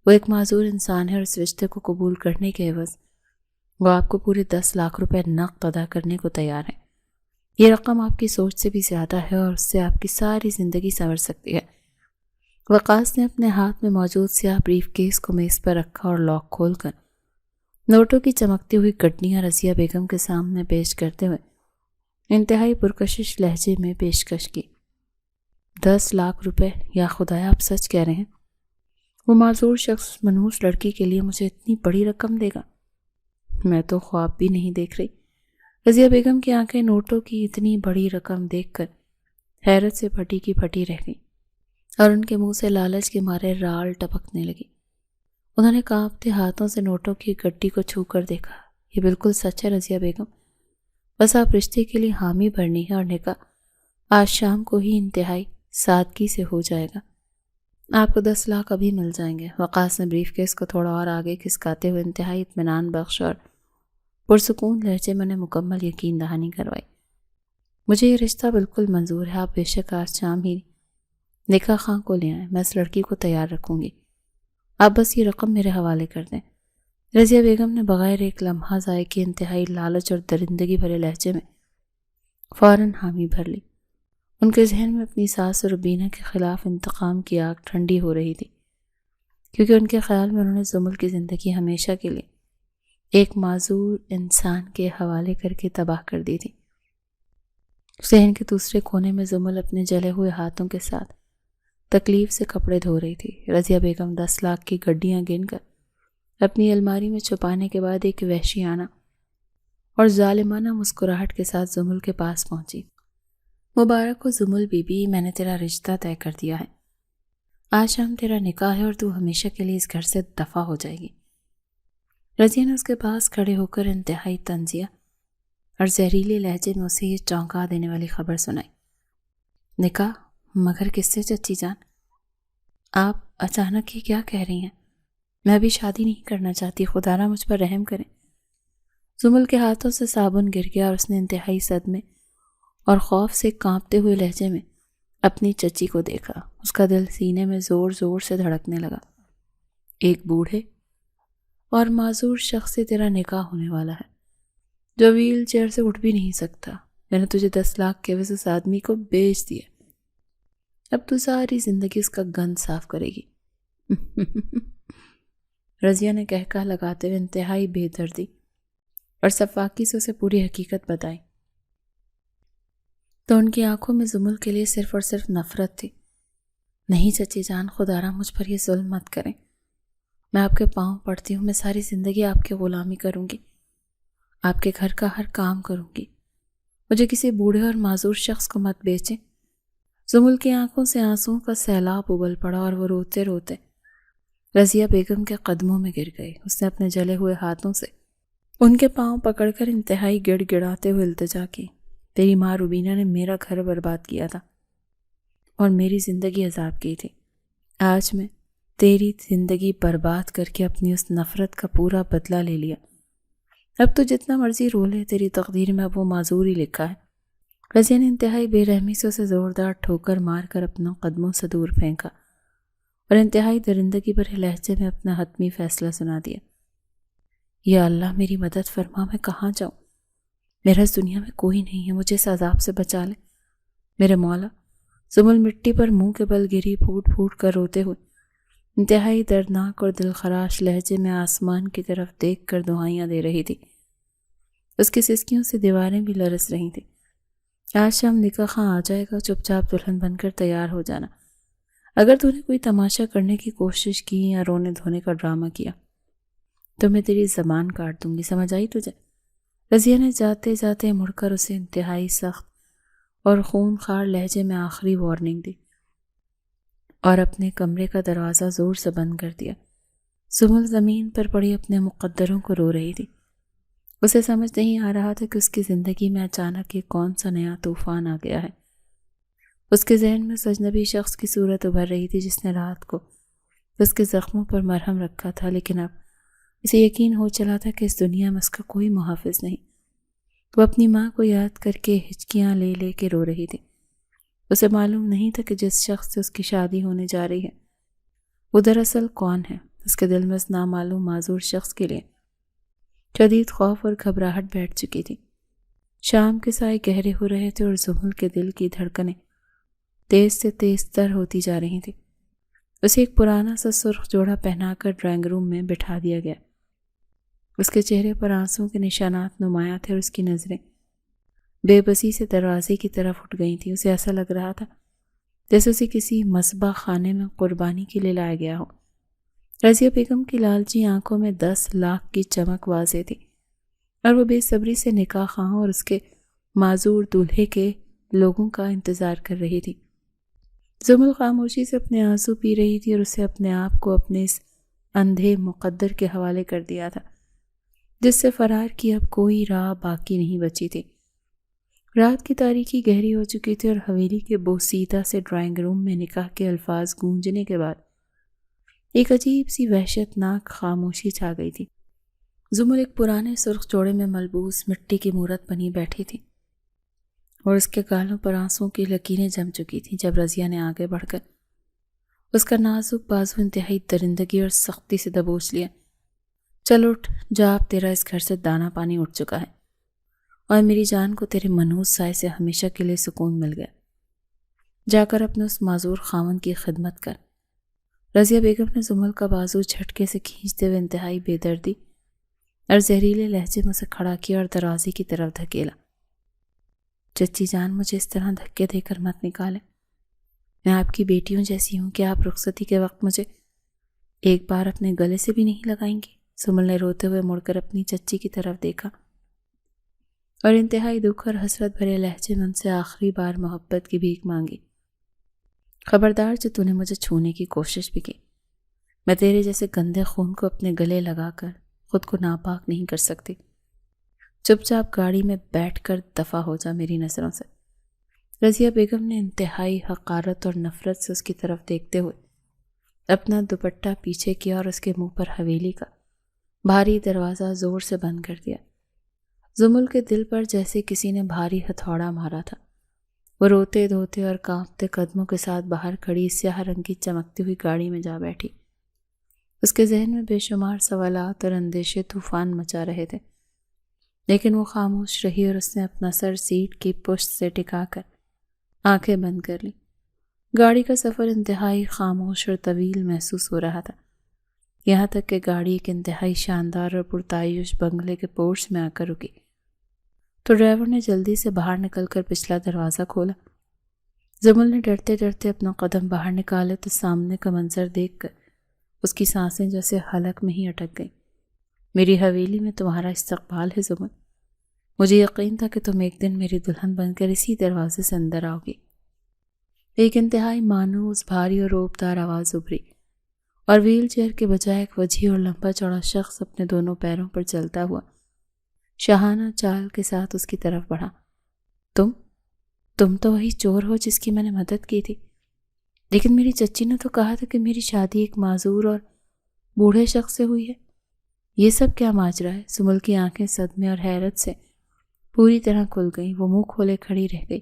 وہ ایک معذور انسان ہے اور اس رشتے کو قبول کرنے کے عوض وہ آپ کو پورے 10 لاکھ روپے نقد ادا کرنے کو تیار ہے۔ یہ رقم آپ کی سوچ سے بھی زیادہ ہے اور اس سے آپ کی ساری زندگی سنور سکتی ہے۔ وقاص نے اپنے ہاتھ میں موجود سیاہ بریف کیس کو میز پر رکھا اور لاک کھول کر نوٹوں کی چمکتی ہوئی گڈیاں رضیہ بیگم کے سامنے پیش کرتے ہوئے انتہائی پرکشش لہجے میں پیشکش کی۔ 10 لاکھ روپے؟ یا خدایا، آپ سچ کہہ رہے ہیں؟ وہ معذور شخص منحوس لڑکی کے لیے مجھے اتنی بڑی رقم دے گا؟ میں تو خواب بھی نہیں دیکھ رہی۔ رضیہ بیگم کی آنکھیں نوٹوں کی اتنی بڑی رقم دیکھ کر حیرت سے پھٹی کی پھٹی رہ گئی اور ان کے منہ سے لالچ کے مارے رال ٹپکنے لگی۔ انہوں نے کانپتے ہاتھوں سے نوٹوں کی گڈی کو چھو کر دیکھا۔ یہ بالکل سچ ہے رضیہ بیگم، بس آپ رشتے کے لیے حامی بھرنی ہے اور نکاح آج شام کو ہی انتہائی سادگی سے ہو جائے گا۔ آپ کو 10 لاکھ ابھی مل جائیں گے۔ وقاص نے بریف کیس کو تھوڑا اور آگے کھسکاتے ہوئے انتہائی اطمینان بخش اور پرسکون لہجے میں نے مکمل یقین دہانی کروائی۔ مجھے یہ رشتہ بالکل منظور ہے۔ آپ بے شک آج شام ہی نکاح خواہ کو لے آئیں، میں اس لڑکی کو تیار رکھوں گی۔ آپ بس یہ رقم میرے حوالے کر دیں۔ رضیہ بیگم نے بغیر ایک لمحہ ضائع کیے انتہائی لالچ اور درندگی بھرے لہجے میں فوراً حامی بھر لی۔ ان کے ذہن میں اپنی ساس ربینہ کے خلاف انتقام کی آگ ٹھنڈی ہو رہی تھی، کیونکہ ان کے خیال میں انہوں نے زمل کی زندگی ہمیشہ کے لیے ایک معذور انسان کے حوالے کر کے تباہ کر دی تھی۔ ذہن کے دوسرے کونے میں زمل اپنے جلے ہوئے ہاتھوں کے ساتھ تکلیف سے کپڑے دھو رہی تھی۔ رضیہ بیگم 10 لاکھ کی گڈیاں گن کر اپنی الماری میں چھپانے کے بعد ایک وحشیانہ اور ظالمانہ مسکراہٹ کے ساتھ زمل کے پاس پہنچی۔ مبارک ہو زمل بی بی، میں نے تیرا رشتہ طے کر دیا ہے۔ آج شام تیرا نکاح ہے اور تو ہمیشہ کے لیے اس گھر سے دفع ہو جائے گی۔ رضیہ نے اس کے پاس کھڑے ہو کر انتہائی طنزیہ اور زہریلے لہجے میں اسے یہ چونکا دینے والی خبر سنائی۔ نکاح؟ مگر کس سے چچی جان؟ آپ اچانک ہی کیا کہہ رہی ہیں؟ میں ابھی شادی نہیں کرنا چاہتی، خدا نہ مجھ پر رحم کریں۔ زمل کے ہاتھوں سے صابن گر گیا اور اس نے انتہائی صدمے اور خوف سے کانپتے ہوئے لہجے میں اپنی چچی کو دیکھا۔ اس کا دل سینے میں زور زور سے دھڑکنے لگا۔ ایک بوڑھے اور معذور شخص سے تیرا نکاح ہونے والا ہے جو ویل چیئر سے اٹھ بھی نہیں سکتا۔ میں نے تجھے 10 لاکھ کے عوض اس آدمی کو بیچ دیا۔ اب تو ساری زندگی اس کا گند صاف کرے گی۔ رضیہ نے کہکہ لگاتے ہوئے انتہائی بے دردی اور سفاکی سے اسے پوری حقیقت بتائی تو ان کی آنکھوں میں زمل کے لیے صرف اور صرف نفرت تھی۔ نہیں چچی جان، خدا را مجھ پر یہ ظلم مت کریں، میں آپ کے پاؤں پڑتی ہوں، میں ساری زندگی آپ کی غلامی کروں گی، آپ کے گھر کا ہر کام کروں گی، مجھے کسی بوڑھے اور معذور شخص کو مت بیچیں۔ زمل کی آنکھوں سے آنسوؤں کا سیلاب ابل پڑا اور وہ روتے روتے رضیہ بیگم کے قدموں میں گر گئی۔ اس نے اپنے جلے ہوئے ہاتھوں سے ان کے پاؤں پکڑ کر انتہائی گڑ گڑاتے ہوئے التجا کی، تیری ماں روبینہ نے میرا گھر برباد کیا تھا اور میری زندگی عذاب کی تھی، آج میں تیری زندگی برباد کر کے اپنی اس نفرت کا پورا بدلہ لے لیا، اب تو جتنا مرضی رو لے، تیری تقدیر میں اب وہ معذور ہی لکھا ہے۔ رضیہ نے انتہائی بے رحمی سے اسے زوردار ٹھوکر مار کر اپنا قدموں سے دور پھینکا اور انتہائی درندگی بھرے لہجے میں اپنا حتمی فیصلہ سنا دیا، یا اللہ میری مدد فرما، میں کہاں جاؤں، میرا اس دنیا میں کوئی نہیں ہے، مجھے اس عذاب سے بچا لے میرے مولا۔ زمل مٹی پر منہ کے بل گری، پھوٹ پھوٹ کر روتے ہوئے انتہائی دردناک اور دلخراش لہجے میں آسمان کی طرف دیکھ کر دعائیاں دے رہی تھی۔ اس کی سسکیوں سے دیواریں بھی لرز رہی تھیں۔ آج شام نکاح خاں آ جائے گا، چپ چاپ دلہن بن کر تیار ہو جانا، اگر تو نے کوئی تماشا کرنے کی کوشش کی یا رونے دھونے کا ڈرامہ کیا تو میں تیری زبان کاٹ دوں گی، سمجھ آئی تجھے؟ رضیہ نے جاتے جاتے مڑ کر اسے انتہائی سخت اور خون خار لہجے میں آخری وارننگ دی اور اپنے کمرے کا دروازہ زور سے بند کر دیا۔ زمل زمین پر پڑی اپنے مقدروں کو رو رہی تھی، اسے سمجھ نہیں آ رہا تھا کہ اس کی زندگی میں اچانک یہ کون سا نیا طوفان آ گیا ہے۔ اس کے ذہن میں اس اجنبی شخص کی صورت ابھر رہی تھی جس نے رات کو اس کے زخموں پر مرہم رکھا تھا، لیکن اب اسے یقین ہو چلا تھا کہ اس دنیا میں اس کا کوئی محافظ نہیں۔ وہ اپنی ماں کو یاد کر کے ہچکیاں لے لے کے رو رہی تھی۔ اسے معلوم نہیں تھا کہ جس شخص سے اس کی شادی ہونے جا رہی ہے وہ دراصل کون ہے۔ اس کے دل میں اس نامعلوم معذور شخص کے لیے شدید خوف اور گھبراہٹ بیٹھ چکی تھی۔ شام کے سائے گہرے ہو رہے تھے اور زمل کے دل کی دھڑکنیں تیز سے تیز تر ہوتی جا رہی تھیں۔ اسے ایک پرانا سا سرخ جوڑا پہنا کر ڈرائنگ روم میں بٹھا دیا گیا۔ اس کے چہرے پر آنسوؤں کے نشانات نمایاں تھے اور اس کی نظریں بے بسی سے دروازے کی طرف اٹھ گئی تھیں۔ اسے ایسا لگ رہا تھا جیسے اسے کسی مذبح خانے میں قربانی کے لیے لایا گیا ہو۔ رضیہ بیگم کی لالچی آنکھوں میں 10 لاکھ کی چمک واضح تھی اور وہ بے صبری سے نکاح خواہاں اور اس کے معذور دولہے کے لوگوں کا انتظار کر رہی تھی۔ زمل خاموشی سے اپنے آنسو پی رہی تھی اور اسے اپنے آپ کو اپنے اس اندھے مقدر کے حوالے کر دیا تھا جس سے فرار کی اب کوئی راہ باقی نہیں بچی تھی۔ رات کی تاریکی گہری ہو چکی تھی اور حویلی کے بوسیدہ سے ڈرائنگ روم میں نکاح کے الفاظ گونجنے کے بعد ایک عجیب سی وحشتناک خاموشی چھا گئی تھی۔ زمل ایک پرانے سرخ جوڑے میں ملبوس مٹی کی مورت بنی بیٹھی تھی اور اس کے گالوں پر آنسوؤں کی لکیریں جم چکی تھیں جب رضیہ نے آگے بڑھ کر اس کا نازک بازو انتہائی درندگی اور سختی سے دبوچ لیا۔ چل اٹھ جا، اب تیرا اس گھر سے دانا پانی اٹھ چکا ہے اور میری جان کو تیرے منحوس سائے سے ہمیشہ کے لیے سکون مل گیا، جا کر اپنے اس معذور خاوند کی خدمت کر۔ رضیہ بیگم نے زمل کا بازو جھٹکے سے کھینچتے ہوئے انتہائی بے دردی اور زہریلے لہجے میں اسے کھڑا کیا اور دروازے کی طرف دھکیلا۔ چچی جان، مجھے اس طرح دھکے دے کر مت نکالیں، میں آپ کی بیٹیوں جیسی ہوں کہ آپ رخصتی کے وقت مجھے ایک بار اپنے گلے سے بھی نہیں لگائیں گی۔ زمل نے روتے ہوئے مڑ کر اپنی چچی کی طرف دیکھا اور انتہائی دکھ اور حسرت بھرے لہجے میں ان سے آخری بار محبت کی بھیک مانگی۔ خبردار جو تو نے مجھے چھونے کی کوشش بھی کی، میں تیرے جیسے گندے خون کو اپنے گلے لگا کر خود کو ناپاک نہیں کر سکتی۔ چپ چاپ گاڑی میں بیٹھ کر دفع ہو جا میری نظروں سے۔ رضیہ بیگم نے انتہائی حقارت اور نفرت سے اس کی طرف دیکھتے ہوئے اپنا دوپٹہ پیچھے کیا اور اس کے منہ پر حویلی کا بھاری دروازہ زور سے بند کر دیا۔ زمل کے دل پر جیسے کسی نے بھاری ہتھوڑا مارا تھا۔ وہ روتے دھوتے اور کانپتے قدموں کے ساتھ باہر کھڑی سیاہ رنگ کی چمکتی ہوئی گاڑی میں جا بیٹھی۔ اس کے ذہن میں بے شمار سوالات اور اندیشے طوفان مچا رہے تھے، لیکن وہ خاموش رہی اور اس نے اپنا سر سیٹ کی پشت سے ٹکا کر آنکھیں بند کر لی۔ گاڑی کا سفر انتہائی خاموش اور طویل محسوس ہو رہا تھا۔ یہاں تک کہ گاڑی ایک انتہائی شاندار اور پرتعیش بنگلے کے پورچ میں آ کر رکی تو ڈرائیور نے جلدی سے باہر نکل کر پچھلا دروازہ کھولا۔ زمل نے ڈرتے ڈرتے اپنا قدم باہر نکالے تو سامنے کا منظر دیکھ کر اس کی سانسیں جیسے حلق میں ہی اٹک گئیں۔ میری حویلی میں تمہارا استقبال ہے زمل، مجھے یقین تھا کہ تم ایک دن میری دلہن بن کر اسی دروازے سے اندر آؤ گی۔ ایک انتہائی مانوس، بھاری اور روبدار آواز ابھری اور ویل چیئر کے بجائے ایک وجیح اور لمبا چوڑا شخص اپنے دونوں پیروں پر چلتا ہوا شاہانہ چال کے ساتھ اس کی طرف بڑھا۔ تم تو وہی چور ہو جس کی میں نے مدد کی تھی، لیکن میری چچی نے تو کہا تھا کہ میری شادی ایک معذور اور بوڑھے شخص سے ہوئی ہے۔ یہ سب کیا ماجرا ہے؟ سمل کی آنکھیں صدمے اور حیرت سے پوری طرح کھل گئیں۔ وہ منہ کھولے کھڑی رہ گئی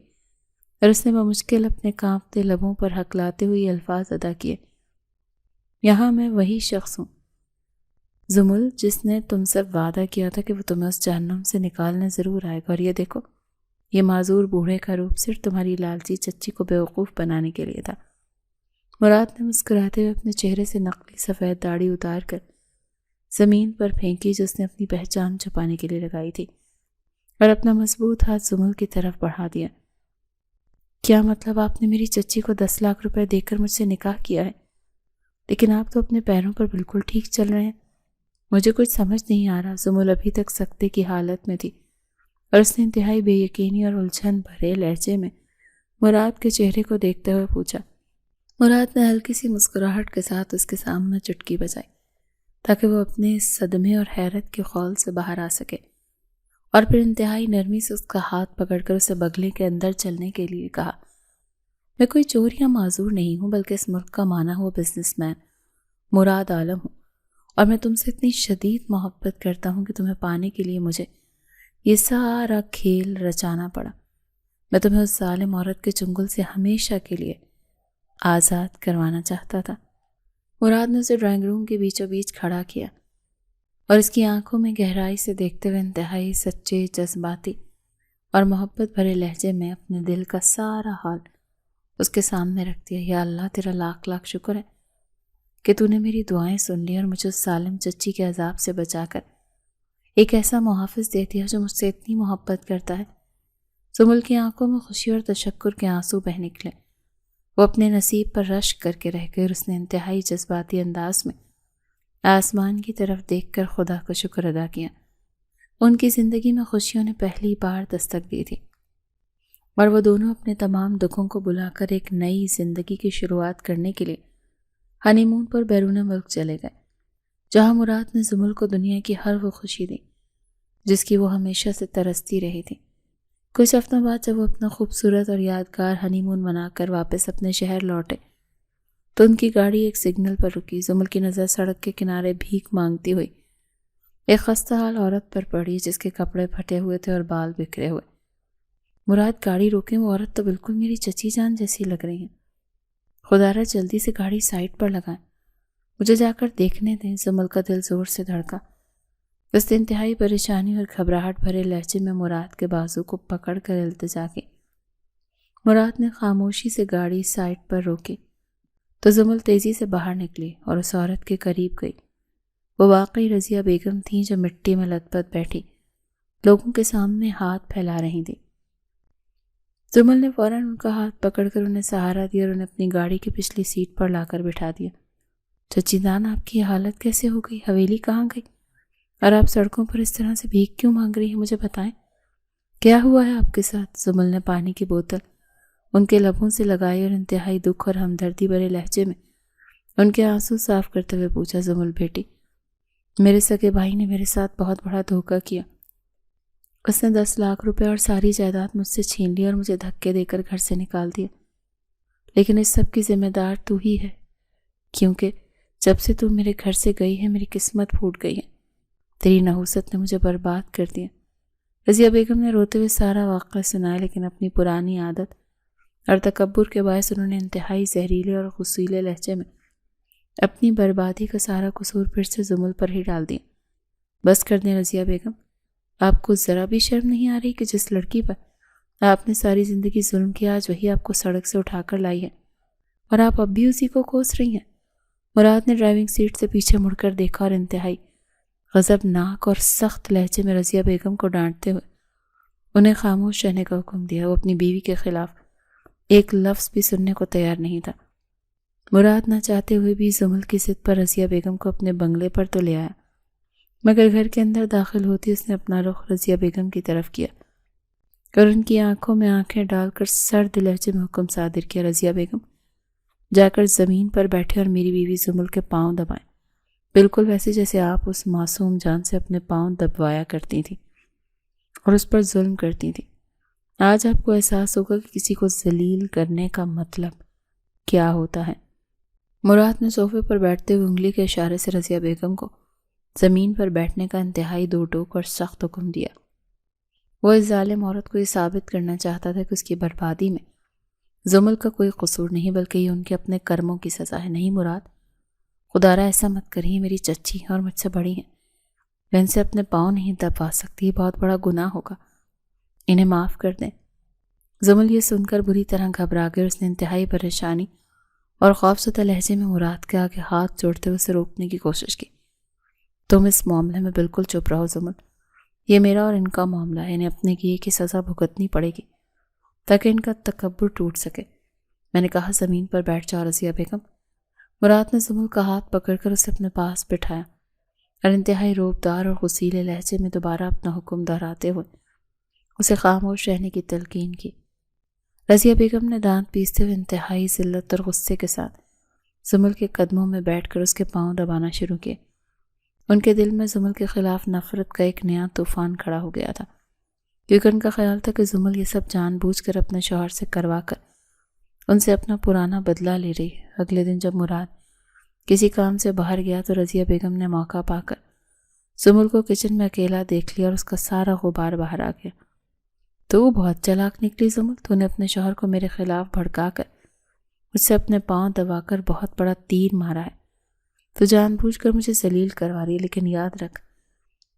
اور اس نے بمشکل اپنے کانپتے لبوں پر ہکلاتے ہوئے الفاظ ادا کیے، یہاں میں وہی شخص ہوں زمل جس نے تم سے وعدہ کیا تھا کہ وہ تمہیں اس جہنم سے نکالنے ضرور آئے گا، اور یہ دیکھو، یہ معذور بوڑھے کا روپ صرف تمہاری لالچی چچی کو بیوقوف بنانے کے لیے تھا۔ مراد نے مسکراتے ہوئے اپنے چہرے سے نقلی سفید داڑھی اتار کر زمین پر پھینکی جو اس نے اپنی پہچان چھپانے کے لیے لگائی تھی، اور اپنا مضبوط ہاتھ زمل کی طرف بڑھا دیا۔ کیا مطلب آپ نے میری چچی کو 10 لاکھ روپے دے کر مجھ سے نکاح کیا ہے؟ لیکن آپ تو اپنے پیروں پر بالکل ٹھیک چل رہے ہیں، مجھے کچھ سمجھ نہیں آ رہا۔ زمل ابھی تک سکتے کی حالت میں تھی اور اس نے انتہائی بے یقینی اور الجھن بھرے لہجے میں مراد کے چہرے کو دیکھتے ہوئے پوچھا۔ مراد نے ہلکی سی مسکراہٹ کے ساتھ اس کے سامنے چٹکی بجائی تاکہ وہ اپنے اس صدمے اور حیرت کے خول سے باہر آ سکے، اور پھر انتہائی نرمی سے اس کا ہاتھ پکڑ کر اسے بگلے کے اندر چلنے کے لیے کہا، میں کوئی چور یا معذور نہیں ہوں، بلکہ اس ملک کا مانا ہوا بزنس مین مراد عالم ہوں، اور میں تم سے اتنی شدید محبت کرتا ہوں کہ تمہیں پانے کے لیے مجھے یہ سارا کھیل رچانا پڑا۔ میں تمہیں اس ظالم عورت کے چنگل سے ہمیشہ کے لیے آزاد کروانا چاہتا تھا۔ مراد نے اسے ڈرائنگ روم کے بیچوں بیچ کھڑا کیا اور اس کی آنکھوں میں گہرائی سے دیکھتے ہوئے انتہائی سچے، جذباتی اور محبت بھرے لہجے میں اپنے دل کا سارا حال اس کے سامنے رکھ دیا۔ یا اللہ، تیرا لاکھ لاکھ شکر ہے کہ تو نے میری دعائیں سن لی اور مجھے اس ظالم چچی کے عذاب سے بچا کر ایک ایسا محافظ دے دیا جو مجھ سے اتنی محبت کرتا ہے۔ زمل کی آنکھوں میں خوشی اور تشکر کے آنسو بہہ نکلے۔ وہ اپنے نصیب پر رشک کر کے رہ گئی اور اس نے انتہائی جذباتی انداز میں آسمان کی طرف دیکھ کر خدا کا شکر ادا کیا۔ ان کی زندگی میں خوشیوں نے پہلی بار دستک دی تھی اور وہ دونوں اپنے تمام دکھوں کو بلا کر ایک نئی زندگی کی شروعات کرنے کے لیے ہنی مون پر بیرون ملک چلے گئے، جہاں مراد نے زمل کو دنیا کی ہر وہ خوشی دی جس کی وہ ہمیشہ سے ترستی رہی تھی۔ کچھ ہفتوں بعد جب وہ اپنا خوبصورت اور یادگار ہنی مون منا کر واپس اپنے شہر لوٹے تو ان کی گاڑی ایک سگنل پر رکی۔ زمل کی نظر سڑک کے کنارے بھیک مانگتی ہوئی ایک خستہ حال عورت پر پڑی جس کے کپڑے پھٹے ہوئے تھے اور بال بکھرے ہوئے۔ مراد، گاڑی روکیں، وہ عورت تو بالکل میری چچی جان جیسی لگ رہی ہیں، خدا را جلدی سے گاڑی سائڈ پر لگائیں، مجھے جا کر دیکھنے دیں۔ زمل کا دل زور سے دھڑکا۔ اس نے انتہائی پریشانی اور گھبراہٹ بھرے لہجے میں مراد کے بازو کو پکڑ کر التجا کی۔ مراد نے خاموشی سے گاڑی سائڈ پر روکی تو زمل تیزی سے باہر نکلی اور اس عورت کے قریب گئی۔ وہ واقعی رضیہ بیگم تھیں جو مٹی میں لت پت بیٹھی لوگوں کے سامنے ہاتھ پھیلا رہی تھیں۔ زمل نے فوراً ان کا ہاتھ پکڑ کر انہیں سہارا دیا اور انہیں اپنی گاڑی کی پچھلی سیٹ پر لا کر بٹھا دیا۔ چچی جان، آپ کی یہ حالت کیسے ہو گئی؟ حویلی کہاں گئی؟ اور آپ سڑکوں پر اس طرح سے بھیک کیوں مانگ رہی ہیں؟ مجھے بتائیں، کیا ہوا ہے آپ کے ساتھ؟ زمل نے پانی کی بوتل ان کے لبوں سے لگائی اور انتہائی دکھ اور ہمدردی بھرے لہجے میں ان کے آنسو صاف کرتے ہوئے پوچھا، زمل بیٹی، میرے سگے بھائی نے میرے ساتھ بہت بڑا دھوکہ کیا۔ اس نے 10 لاکھ روپے اور ساری جائیداد مجھ سے چھین لی اور مجھے دھکے دے کر گھر سے نکال دیا، لیکن اس سب کی ذمہ دار تو ہی ہے، کیونکہ جب سے تم میرے گھر سے گئی ہے میری قسمت پھوٹ گئی ہے، تیری نحوست نے مجھے برباد کر دیا۔ رضیہ بیگم نے روتے ہوئے سارا واقعہ سنایا، لیکن اپنی پرانی عادت اور تکبر کے باعث انہوں نے انتہائی زہریلے اور غصیلے لہجے میں اپنی بربادی کا سارا قصور پھر سے زمل پر ہی ڈال دیا۔ بس کر دیں رضیہ بیگم، آپ کو ذرا بھی شرم نہیں آ رہی کہ جس لڑکی پر آپ نے ساری زندگی ظلم کیا آج وہی آپ کو سڑک سے اٹھا کر لائی ہے اور آپ اب بھی اسی کو کوس رہی ہیں؟ مراد نے ڈرائیونگ سیٹ سے پیچھے مڑ کر دیکھا اور انتہائی غضبناک اور سخت لہجے میں رضیہ بیگم کو ڈانٹتے ہوئے انہیں خاموش رہنے کا حکم دیا۔ وہ اپنی بیوی کے خلاف ایک لفظ بھی سننے کو تیار نہیں تھا۔ مراد نہ چاہتے ہوئے بھی زمل کی ضد پر رضیہ بیگم کو اپنے بنگلے پر تو لے آیا، مگر گھر کے اندر داخل ہوتی اس نے اپنا رخ رضیہ بیگم کی طرف کیا اور ان کی آنکھوں میں آنکھیں ڈال کر سرد لہجے میں حکم صادر کیا، رضیہ بیگم جا کر زمین پر بیٹھے اور میری بیوی زمل کے پاؤں دبائیں، بالکل ویسے جیسے آپ اس معصوم جان سے اپنے پاؤں دبوایا کرتی تھی اور اس پر ظلم کرتی تھی۔ آج آپ کو احساس ہوگا کہ کسی کو ذلیل کرنے کا مطلب کیا ہوتا ہے۔ مراد نے صوفے پر بیٹھتے ہوئے انگلی کے اشارے سے رضیہ بیگم کو زمین پر بیٹھنے کا انتہائی دو ٹوک اور سخت حکم دیا۔ وہ اس ظالم عورت کو یہ ثابت کرنا چاہتا تھا کہ اس کی بربادی میں زمل کا کوئی قصور نہیں، بلکہ یہ ان کے اپنے کرموں کی سزا ہے۔ نہیں مراد، خدارا ایسا مت کریے، میری چچی ہیں اور مجھ سے بڑی ہیں، میں ان سے اپنے پاؤں نہیں دبا سکتی، یہ بہت بڑا گناہ ہوگا، انہیں معاف کر دیں۔ زمل یہ سن کر بری طرح گھبرا گئی اور اس نے انتہائی پریشانی اور خوفزدہ لہجے میں مراد کے آگے ہاتھ جوڑتے ہوئے اسے روکنے کی کوشش کی۔ تم اس معاملے میں بالکل چپ رہو زمل، یہ میرا اور ان کا معاملہ ہے، انہیں اپنے کیے کی سزا بھگتنی پڑے گی تاکہ ان کا تکبر ٹوٹ سکے۔ میں نے کہا زمین پر بیٹھ جاؤ رضیہ بیگم۔ مراد نے زمل کا ہاتھ پکڑ کر اسے اپنے پاس بٹھایا اور انتہائی روبدار اور غصیلے لہجے میں دوبارہ اپنا حکم دہراتے ہوئے اسے خاموش رہنے کی تلقین کی۔ رضیہ بیگم نے دانت پیستے ہوئے انتہائی ذلت اور غصے کے ساتھ زمل کے قدموں میں بیٹھ کر اس کے پاؤں دبانا شروع کیے۔ ان کے دل میں زمل کے خلاف نفرت کا ایک نیا طوفان کھڑا ہو گیا تھا، کیونکہ ان کا خیال تھا کہ زمل یہ سب جان بوجھ کر اپنے شوہر سے کروا کر ان سے اپنا پرانا بدلہ لے رہی ہے۔ اگلے دن جب مراد کسی کام سے باہر گیا تو رضیہ بیگم نے موقع پا کر زمل کو کچن میں اکیلا دیکھ لیا اور اس کا سارا غبار باہر آ گیا۔ تو بہت چالاک نکلی زمل، تو نے اپنے شوہر کو میرے خلاف بھڑکا کر مجھ سے اپنے پاؤں دبا کر بہت بڑا تیر مارا ہے، تو جان بوجھ کر مجھے ذلیل کروا رہی ہے، لیکن یاد رکھ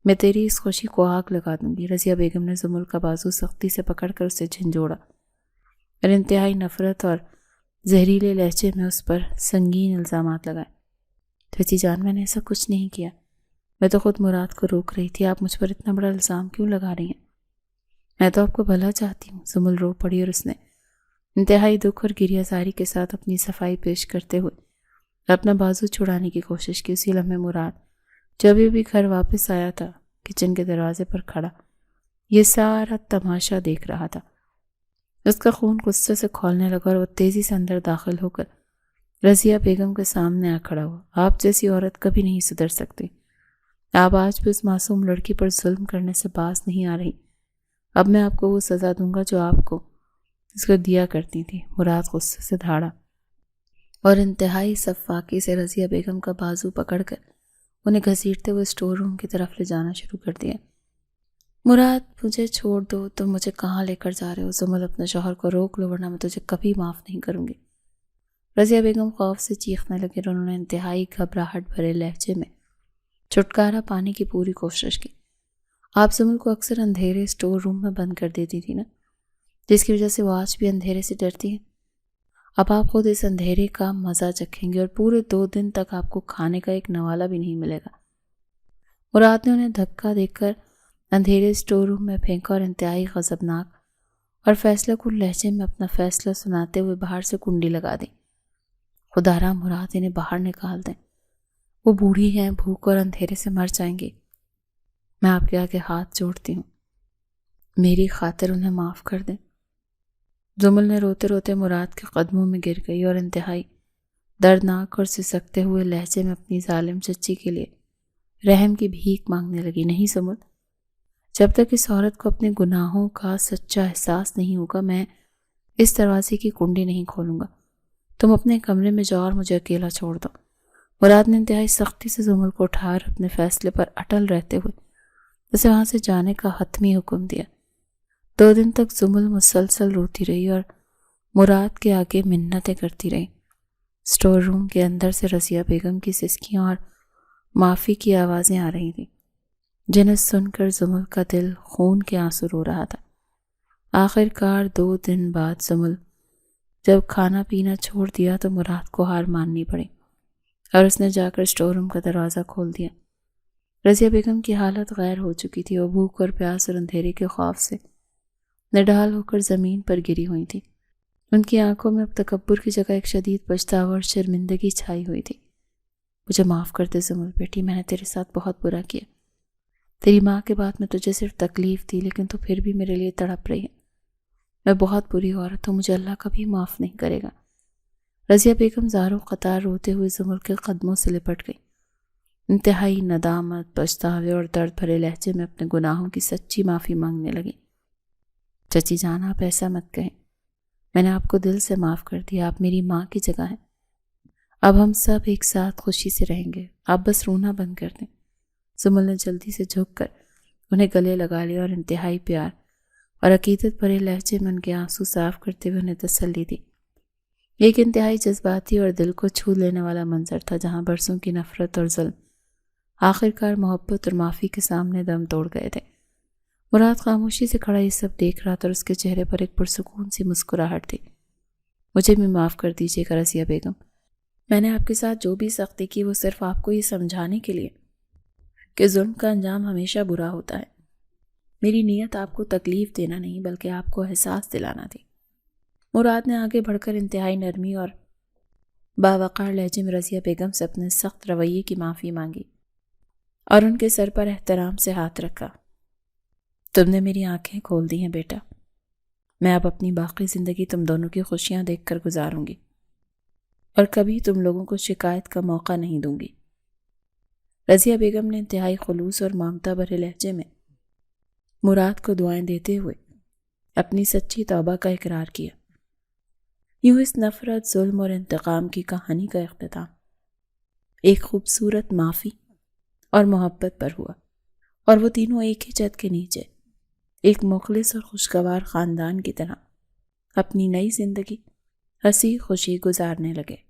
میں تیری اس خوشی کو آگ لگا دوں گی۔ رضیہ بیگم نے زمل کا بازو سختی سے پکڑ کر اسے جھنجھوڑا اور انتہائی نفرت اور زہریلے لہجے میں اس پر سنگین الزامات لگائے۔ چچی جان، میں نے ایسا کچھ نہیں کیا، میں تو خود مراد کو روک رہی تھی، آپ مجھ پر اتنا بڑا الزام کیوں لگا رہی ہیں؟ میں تو آپ کو بھلا چاہتی ہوں۔ زمل رو پڑی اور اس نے انتہائی دکھ اور گریہ زاری کے ساتھ اپنی صفائی پیش کرتے ہوئے اپنا بازو چھڑانے کی کوشش کی۔ اسی لمحے مراد جو ابھی گھر واپس آیا تھا کچن کے دروازے پر کھڑا یہ سارا تماشا دیکھ رہا تھا۔ اس کا خون غصے سے کھولنے لگا اور وہ تیزی سے اندر داخل ہو کر رضیہ بیگم کے سامنے آ کھڑا ہوا۔ آپ جیسی عورت کبھی نہیں سدھر سکتی، آپ آج بھی اس معصوم لڑکی پر ظلم کرنے سے باز نہیں آ رہی، اب میں آپ کو وہ سزا دوں گا جو آپ کو اس کو دیا کرتی تھی۔ مراد غصے سے دھاڑا اور انتہائی صفاقی سے رضیہ بیگم کا بازو پکڑ کر انہیں گھسیٹتے ہوئے اسٹور روم کی طرف لے جانا شروع کر دیا۔ مراد مجھے چھوڑ دو، تم مجھے کہاں لے کر جا رہے ہو؟ زمل اپنے شوہر کو روک لو ورنہ میں تجھے کبھی معاف نہیں کروں گی۔ رضیہ بیگم خوف سے چیخنے لگی اور انہوں نے انتہائی گھبراہٹ بھرے لہجے میں چھٹکارا پانے کی پوری کوشش کی۔ آپ زمل کو اکثر اندھیرے اسٹور روم میں بند کر دیتی تھی نا، جس کی وجہ سے وہ آج بھی اندھیرے سے ڈرتی ہے۔ اب آپ خود اس اندھیرے کا مزہ چکھیں گے اور پورے 2 دن تک آپ کو کھانے کا ایک نوالا بھی نہیں ملے گا۔ مراد نے انہیں دھکا دے کر اندھیرے اسٹور روم میں پھینکا اور انتہائی غضبناک اور فیصلہ کن لہجے میں اپنا فیصلہ سناتے ہوئے باہر سے کنڈی لگا دی۔ خدارا مراد انہیں باہر نکال دیں، وہ بوڑھی ہیں، بھوک اور اندھیرے سے مر جائیں گی، میں آپ کے آگے ہاتھ جوڑتی ہوں، میری خاطر انہیں معاف کر دیں۔ زمل نے روتے روتے مراد کے قدموں میں گر گئی اور انتہائی دردناک اور سسکتے ہوئے لہجے میں اپنی ظالم چچی کے لیے رحم کی بھیک مانگنے لگی۔ نہیں زمل، جب تک اس عورت کو اپنے گناہوں کا سچا احساس نہیں ہوگا میں اس دروازے کی کنڈی نہیں کھولوں گا، تم اپنے کمرے میں جاؤ اور مجھے اکیلا چھوڑ دو۔ مراد نے انتہائی سختی سے زمل کو اٹھا کر اپنے فیصلے پر اٹل رہتے ہوئے اسے وہاں سے جانے کا حتمی حکم دیا۔ 2 دن تک زمل مسلسل روتی رہی اور مراد کے آگے منتیں کرتی رہی۔ اسٹور روم کے اندر سے رضیہ بیگم کی سسکیاں اور معافی کی آوازیں آ رہی تھیں، جنہیں سن کر زمل کا دل خون کے آنسو رو رہا تھا۔ آخر کار 2 دن بعد زمل جب کھانا پینا چھوڑ دیا تو مراد کو ہار ماننی پڑی اور اس نے جا کر اسٹور روم کا دروازہ کھول دیا۔ رضیہ بیگم کی حالت غیر ہو چکی تھی، وہ بھوک اور پیاس اور اندھیرے کے خوف سے نڈال ہو کر زمین پر گری ہوئی تھی۔ ان کی آنکھوں میں اب تکبر کی جگہ ایک شدید پچھتاوا اور شرمندگی چھائی ہوئی تھی۔ مجھے معاف کر دے زمل بیٹی، میں نے تیرے ساتھ بہت برا کیا۔ تیری ماں کے بعد میں تجھے صرف تکلیف دی، لیکن تو پھر بھی میرے لیے تڑپ رہی ہے۔ میں بہت بری عورت ہوں، مجھے اللہ کبھی معاف نہیں کرے گا۔ رضیہ بیگم زاروں قطار روتے ہوئے زمل کے قدموں سے لپٹ گئی، انتہائی ندامت، پچھتاوے اور درد بھرے لہجے میں اپنے گناہوں کی سچی معافی مانگنے لگی۔ چچی جان، آپ ایسا مت کہیں، میں نے آپ کو دل سے معاف کر دیا، آپ میری ماں کی جگہ ہیں۔ اب ہم سب ایک ساتھ خوشی سے رہیں گے، آپ بس رونا بند کر دیں۔ زمل نے جلدی سے جھک کر انہیں گلے لگا لیا اور انتہائی پیار اور عقیدت بھرے لہجے میں ان کے آنسو صاف کرتے ہوئے انہیں تسلی دی۔ ایک انتہائی جذباتی اور دل کو چھو لینے والا منظر تھا، جہاں برسوں کی نفرت اور ظلم آخرکار محبت اور معافی کے سامنے دم توڑ گئے تھے۔ مراد خاموشی سے کھڑا یہ سب دیکھ رہا تھا اور اس کے چہرے پر ایک پرسکون سی مسکراہٹ تھی۔ مجھے بھی معاف کر دیجیے گا رضیہ بیگم، میں نے آپ کے ساتھ جو بھی سختی کی وہ صرف آپ کو یہ سمجھانے کے لیے کہ ظلم کا انجام ہمیشہ برا ہوتا ہے۔ میری نیت آپ کو تکلیف دینا نہیں بلکہ آپ کو احساس دلانا تھی۔ مراد نے آگے بڑھ کر انتہائی نرمی اور باوقار لہجے میں رضیہ بیگم سے اپنے سخت رویے کی معافی مانگی اور ان کے سر پر احترام سے ہاتھ رکھا۔ تم نے میری آنکھیں کھول دی ہیں بیٹا، میں اب اپنی باقی زندگی تم دونوں کی خوشیاں دیکھ کر گزاروں گی اور کبھی تم لوگوں کو شکایت کا موقع نہیں دوں گی۔ رضیہ بیگم نے انتہائی خلوص اور ممتا بھرے لہجے میں مراد کو دعائیں دیتے ہوئے اپنی سچی توبہ کا اقرار کیا۔ یوں اس نفرت، ظلم اور انتقام کی کہانی کا اختتام ایک خوبصورت معافی اور محبت پر ہوا، اور وہ تینوں ایک ہی چھت کے نیچے ایک مخلص اور خوشگوار خاندان کی طرح اپنی نئی زندگی ہنسی خوشی گزارنے لگے۔